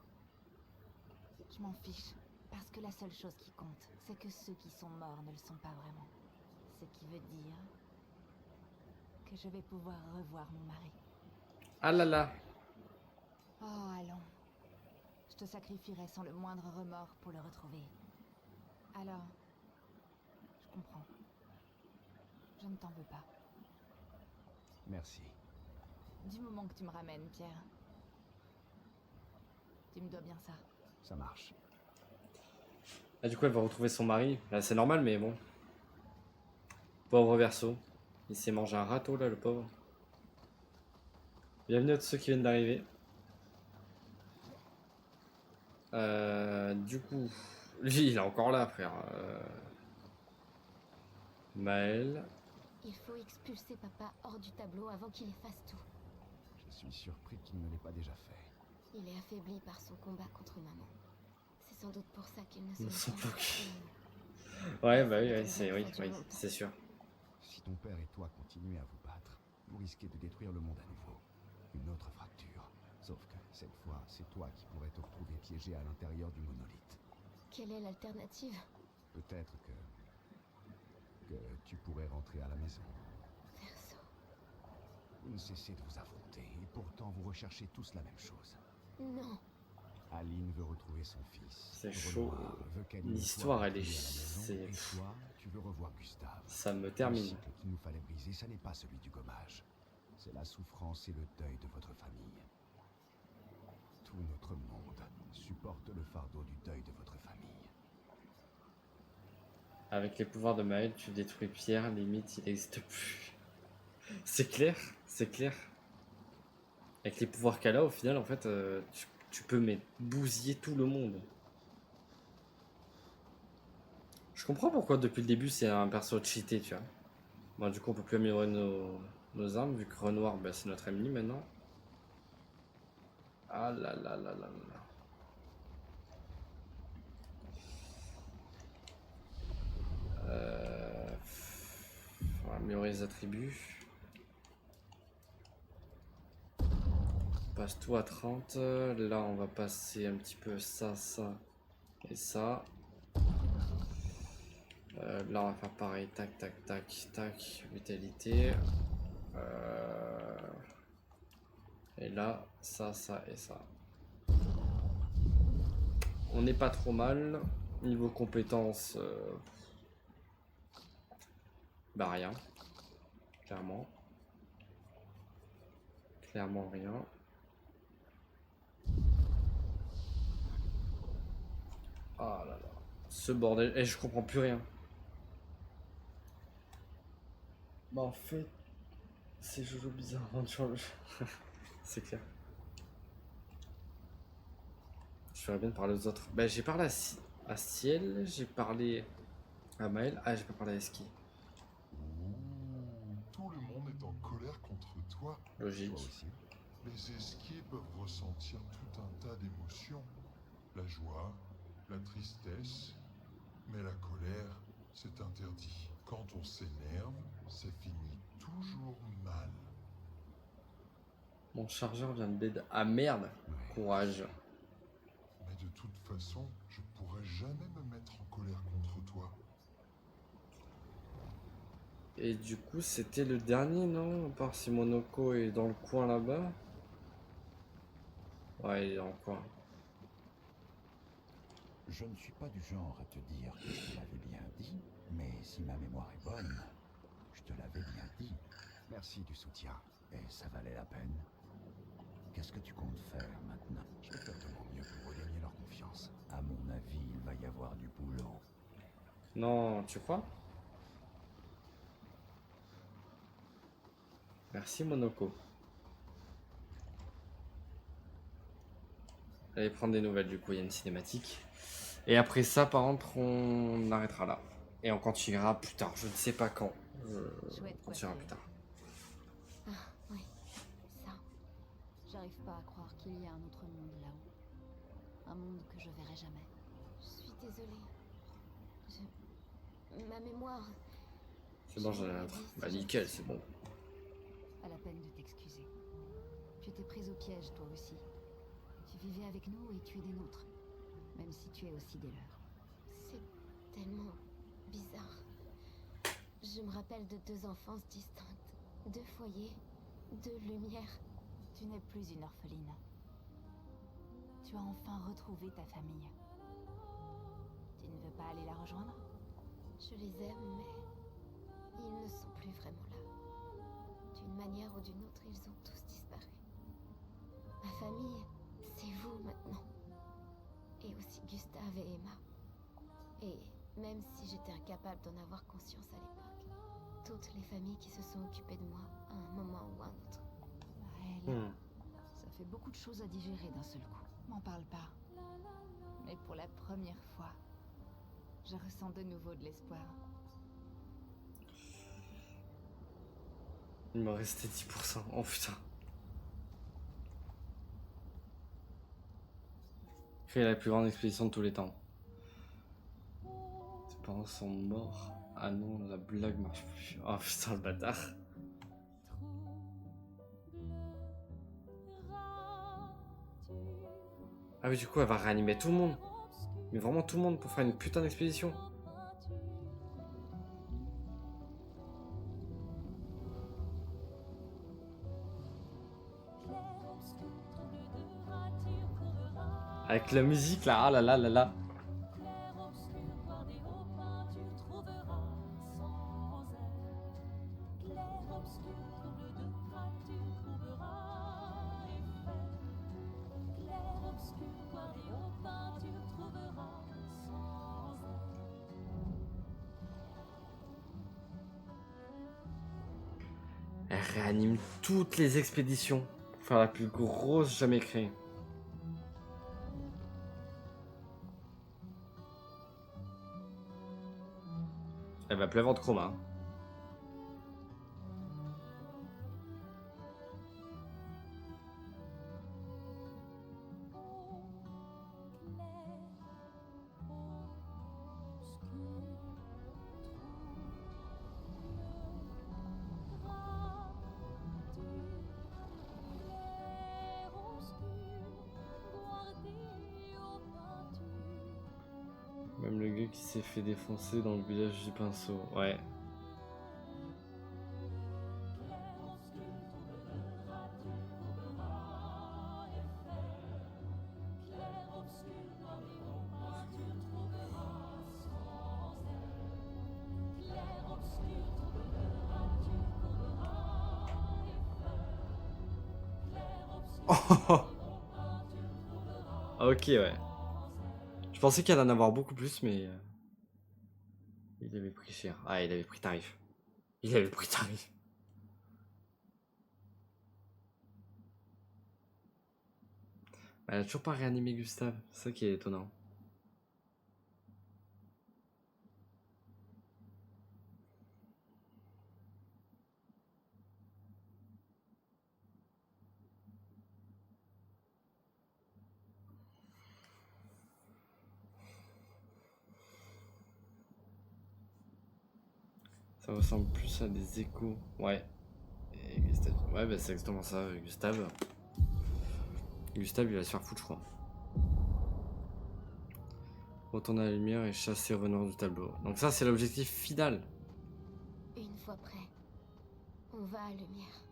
Speaker 10: Je m'en fiche. Parce que la seule chose qui compte, c'est que ceux qui sont morts ne le sont pas vraiment. Ce qui veut dire que je vais pouvoir revoir mon mari.
Speaker 1: Ah là là.
Speaker 10: Oh, allons. Je te sacrifierai sans le moindre remords pour le retrouver. Alors, je comprends. Je ne t'en veux pas.
Speaker 3: Merci.
Speaker 10: Du moment que tu me ramènes, Pierre. Tu me dois bien ça.
Speaker 3: Ça marche.
Speaker 1: Ah, du coup, elle va retrouver son mari. Là, c'est normal, mais bon. Pauvre Verseau. Il s'est mangé un râteau, là, le pauvre. Bienvenue à tous ceux qui viennent d'arriver. Du coup, lui, il est encore là, frère. Maël.
Speaker 9: Il faut expulser papa hors du tableau avant qu'il efface tout.
Speaker 3: Je suis surpris qu'il ne l'ait pas déjà fait.
Speaker 9: Il est affaibli par son combat contre maman. C'est sans doute pour ça qu'il ne se
Speaker 1: Ils
Speaker 9: met
Speaker 1: sont
Speaker 9: pas
Speaker 1: bloqués.
Speaker 9: en
Speaker 1: Ouais, bah oui, c'est sûr.
Speaker 3: Si ton père et toi continuez à vous battre, vous risquez de détruire le monde à nouveau. Une autre fracture. Sauf que, cette fois, c'est toi qui pourrais te retrouver piégé à l'intérieur du monolithe.
Speaker 9: Quelle est l'alternative?
Speaker 3: Peut-être que tu pourrais rentrer à la maison.
Speaker 9: Verseau.
Speaker 3: Vous ne cessez de vous affronter, et pourtant vous recherchez tous la même chose.
Speaker 9: Non.
Speaker 3: Aline veut retrouver son fils.
Speaker 1: C'est chaud.
Speaker 3: Renoir veut qu'Aline
Speaker 1: L'histoire,
Speaker 3: soit
Speaker 1: elle est...
Speaker 3: retrouvée à la maison,
Speaker 1: c'est-
Speaker 3: et toi, tu veux revoir Gustave.
Speaker 1: Ça me
Speaker 3: Le
Speaker 1: termine.
Speaker 3: cycle qu'il nous fallait briser, ça n'est pas celui du gommage. C'est la souffrance et le deuil de votre famille. Tout notre monde supporte le fardeau du deuil de votre famille.
Speaker 1: Avec les pouvoirs de Maël, tu détruis Pierre, limite, il n'existe plus. C'est clair, c'est clair. Avec les pouvoirs qu'elle a, au final, en fait, tu peux bousiller tout le monde. Je comprends pourquoi depuis le début c'est un perso cheaté, tu vois. Bon, du coup, on peut plus améliorer nos armes, vu que Renoir, bah, c'est notre ennemi maintenant. Ah là là là là là. On va améliorer les attributs. On passe tout à 30. Là, on va passer un petit peu ça, ça et ça. Là, on va faire pareil. Tac, tac, tac, tac. Vitalité. Et là, ça, ça et ça. On n'est pas trop mal. Niveau compétences, bah rien. Clairement. Clairement rien. Ah là là. Ce bordel. Et je comprends plus rien. Bah en fait, c'est Jojo bizarre avant de changer. C'est clair. Je ferais bien de parler aux autres. Bah j'ai parlé à Ciel, j'ai parlé à Maël. Ah j'ai pas parlé à Eski.
Speaker 8: Tout le monde est en colère contre toi.
Speaker 1: Logique.
Speaker 3: Toi aussi.
Speaker 8: Les esquiers peuvent ressentir tout un tas d'émotions. La joie, la tristesse, mais la colère, c'est interdit. Quand on s'énerve, ça finit toujours mal.
Speaker 1: Mon chargeur vient de dead. Ah merde. Courage.
Speaker 8: Mais de toute façon, je pourrais jamais me mettre en colère contre toi.
Speaker 1: Et du coup c'était le dernier non? À part si Monoko est dans le coin là-bas. Ouais il est dans le coin.
Speaker 7: Je ne suis pas du genre à te dire que je te l'avais bien dit, mais si ma mémoire est bonne, je te l'avais bien dit.
Speaker 3: Merci du soutien.
Speaker 7: Et ça valait la peine. Qu'est-ce que tu comptes faire maintenant?
Speaker 3: Je vais faire de mon mieux pour regagner leur confiance.
Speaker 7: À mon avis, il va y avoir du boulot.
Speaker 1: Non, tu crois? Merci Monoko. Allez prendre des nouvelles du coup, il y a une cinématique. Et après ça par contre on arrêtera là. Et on continuera plus tard, je ne sais pas quand.
Speaker 10: Chouette
Speaker 1: On continuera plus
Speaker 10: coiffure.
Speaker 1: tard.
Speaker 2: Ah, oui, ça. J'arrive pas à croire qu'il y a un autre monde là-haut. Un monde que je verrai jamais.
Speaker 9: Je suis désolée. Ma mémoire...
Speaker 1: C'est bon, j'en ai un autre. Bah nickel, c'est bon.
Speaker 2: Pas la peine de t'excuser. Tu étais prise au piège, toi aussi. Tu vivais avec nous et tu es des nôtres. Même si tu es aussi des leurs.
Speaker 9: C'est tellement bizarre. Je me rappelle de 2 enfances distinctes, 2 foyers, 2 lumières.
Speaker 10: Tu n'es plus une orpheline. Tu as enfin retrouvé ta famille. Tu ne veux pas aller la rejoindre?
Speaker 9: Je les aime, mais ils ne sont plus vraiment là. D'une manière ou d'une autre, ils ont tous disparu. Ma famille, c'est vous maintenant. Et aussi Gustave et Emma. Et même si j'étais incapable d'en avoir conscience à l'époque, toutes les familles qui se sont occupées de moi à un moment ou à un autre.
Speaker 10: Elle, ça fait beaucoup de choses à digérer d'un seul coup. M'en parle pas. Mais pour la première fois, je ressens de nouveau de l'espoir.
Speaker 1: Il me restait 10%. Oh putain. Créer la plus grande expédition de tous les temps. Ses parents sont morts. Ah non, la blague marche plus. Oh putain, le bâtard. Ah oui, du coup, elle va réanimer tout le monde. Mais vraiment tout le monde pour faire une putain d'expédition. Avec la musique là, ah là là là là. Elle réanime toutes les expéditions pour faire la plus grosse jamais créée. Elle va pleuvoir de chroma. Même le gars qui s'est fait défoncer dans le village du pinceau. Ouais. Ok, ouais. Je pensais qu'il allait en avoir beaucoup plus, mais il avait pris cher. Ah, il avait pris tarif. Il avait pris tarif. Elle a toujours pas réanimé Gustave. C'est ça qui est étonnant. Ça ressemble plus à des échos. Ouais. Et Gustave. Ouais, bah c'est exactement ça. Gustave. Gustave, il va se faire foutre, je crois. Retourner à la lumière et chasser Renoir du tableau. Donc ça, c'est l'objectif final.
Speaker 9: Une fois prêt, on va à lumière.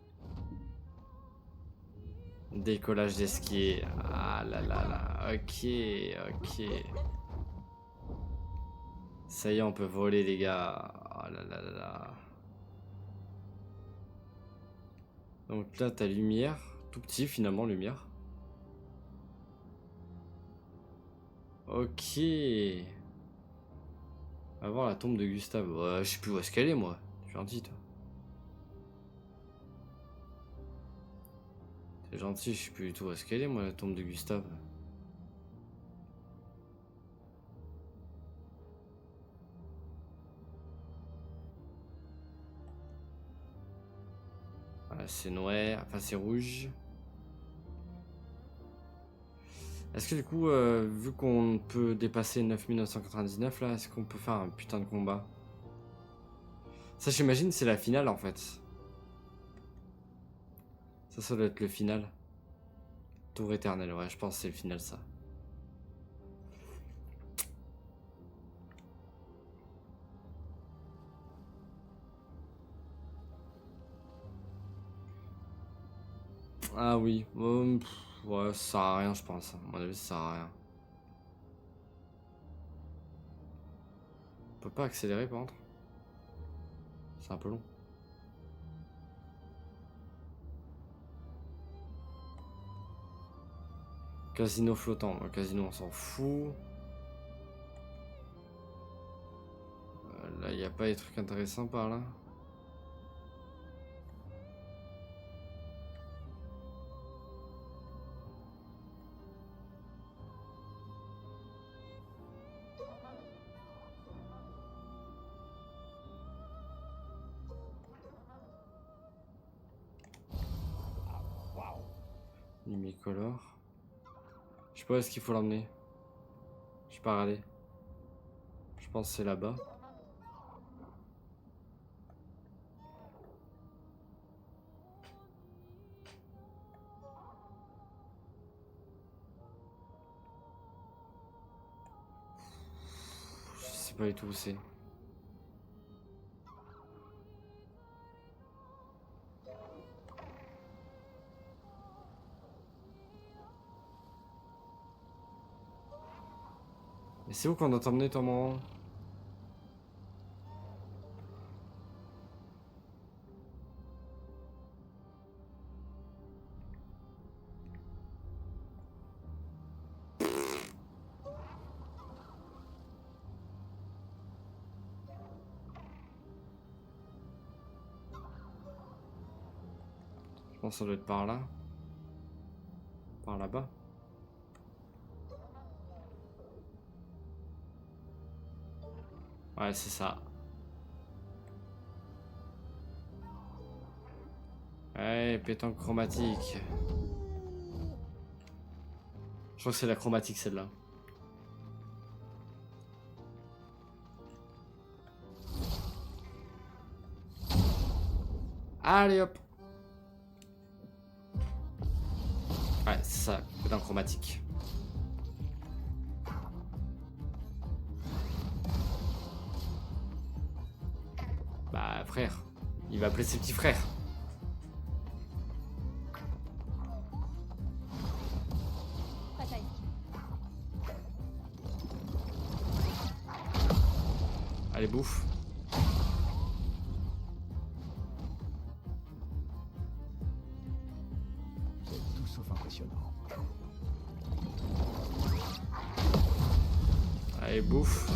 Speaker 1: Décollage d'esquier. Ah là là là. Ok, ok. Ça y est, on peut voler, les gars. Oh là là là là. Donc là, t'as lumière. Tout petit, finalement, lumière. Ok. On va voir la tombe de Gustave. Ouais, je sais plus où est-ce qu'elle est, moi. T'es gentil, toi. T'es gentil, je sais plus du tout où est-ce qu'elle est, moi, la tombe de Gustave. Voilà, c'est noir, enfin c'est rouge. Est-ce que du coup, vu qu'on peut dépasser 9999 là, est-ce qu'on peut faire un putain de combat? Ça, j'imagine, c'est la finale en fait. Ça doit être le final. Tour éternelle, ouais, je pense que c'est le final ça. Ah oui, ouais, ça sert à rien, je pense. À mon avis, ça sert à rien. On peut pas accélérer par contre. C'est un peu long. Casino flottant. Le casino, on s'en fout. Là, il n'y a pas des trucs intéressants par là. Limicolor. Je sais pas où est-ce qu'il faut l'emmener. Je suis pas regardé. Je pense que c'est là-bas. Je sais pas du tout où c'est. Mais c'est où qu'on doit t'emmener, toi, mon... Je pense que ça doit être par là. Par là-bas. Ouais, c'est ça. Ouais, pétanque chromatique. Je crois que c'est la chromatique, celle-là. Allez, hop. Ouais, c'est ça, pétanque chromatique. Bah, frère. Il va appeler ses petits frères.
Speaker 2: Bataille.
Speaker 1: Allez, bouffe.
Speaker 3: Vous êtes tous sauf impressionnant.
Speaker 1: Allez, bouffe.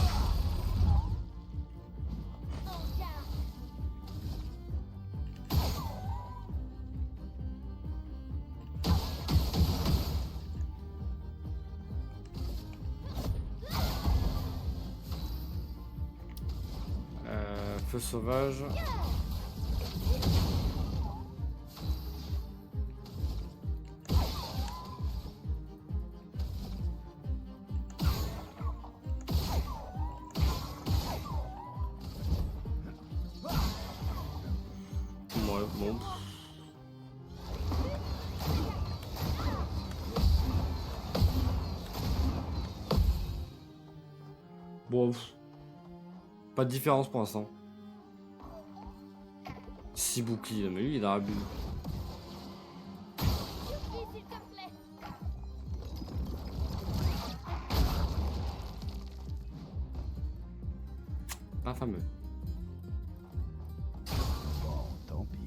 Speaker 1: Feu sauvage. Ouais, bon. Bon, pas de différence pour l'instant. 6 boucliers, mais lui il est dans la bulle. Pas fameux.
Speaker 3: Bon, tant pis.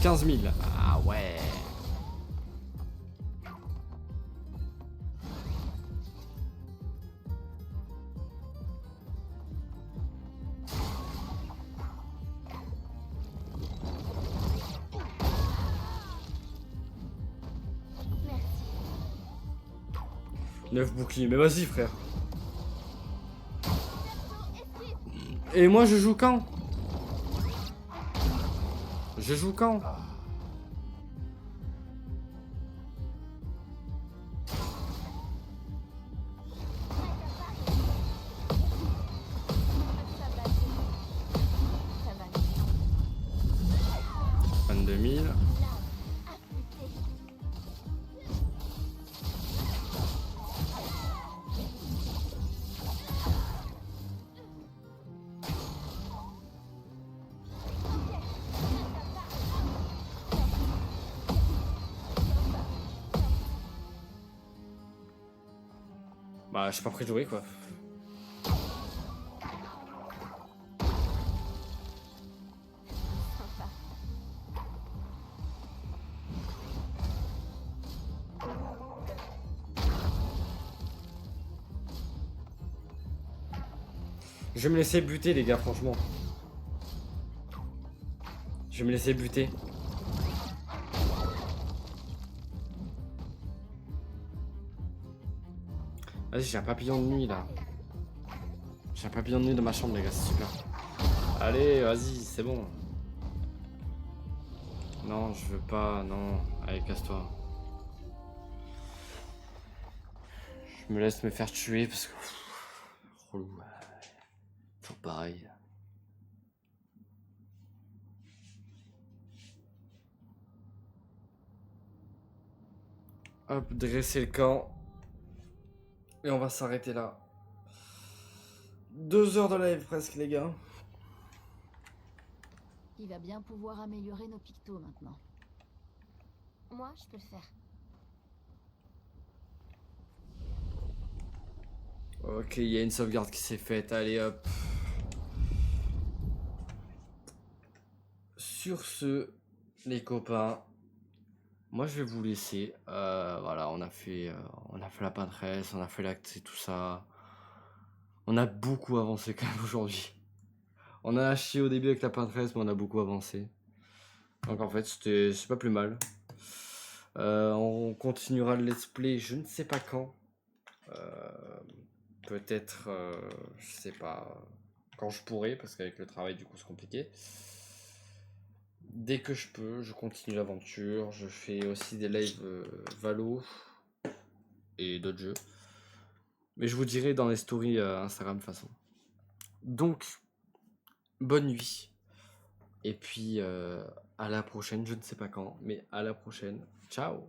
Speaker 1: 15 000. Ah ouais.
Speaker 9: Merci.
Speaker 1: 9 boucliers, mais vas-y frère. Et moi je joue quand? Je joue quand?
Speaker 9: Ça va.
Speaker 1: 22 000. Bah, je suis pas prêt de jouer quoi. Je vais me laisser buter les gars, franchement. Je vais me laisser buter. Vas-y, j'ai un papillon de nuit là. J'ai un papillon de nuit dans ma chambre les gars, c'est super. Allez, vas-y, c'est bon. Non, je veux pas, non. Allez, casse-toi. Je me laisse me faire tuer parce que... Relou. Toujours pareil. Hop, dresser le camp. Et on va s'arrêter là. 2 heures de live presque les gars.
Speaker 10: Il va bien pouvoir améliorer nos pictos maintenant.
Speaker 9: Moi, je peux le faire.
Speaker 1: Ok, il y a une sauvegarde qui s'est faite. Allez hop. Sur ce, les copains, moi je vais vous laisser. Voilà, on a fait la Pinterest, on a fait l'acte et tout ça. On a beaucoup avancé quand même aujourd'hui. On a chié au début avec la Pinterest, mais on a beaucoup avancé. Donc en fait, c'est pas plus mal. On continuera le let's play, je ne sais pas quand. Peut-être, je sais pas quand je pourrai, parce qu'avec le travail, du coup, c'est compliqué. Dès que je peux, je continue l'aventure. Je fais aussi des lives Valo et d'autres jeux. Mais je vous dirai dans les stories Instagram de toute façon. Donc, bonne nuit. Et puis, à la prochaine, je ne sais pas quand, mais à la prochaine. Ciao!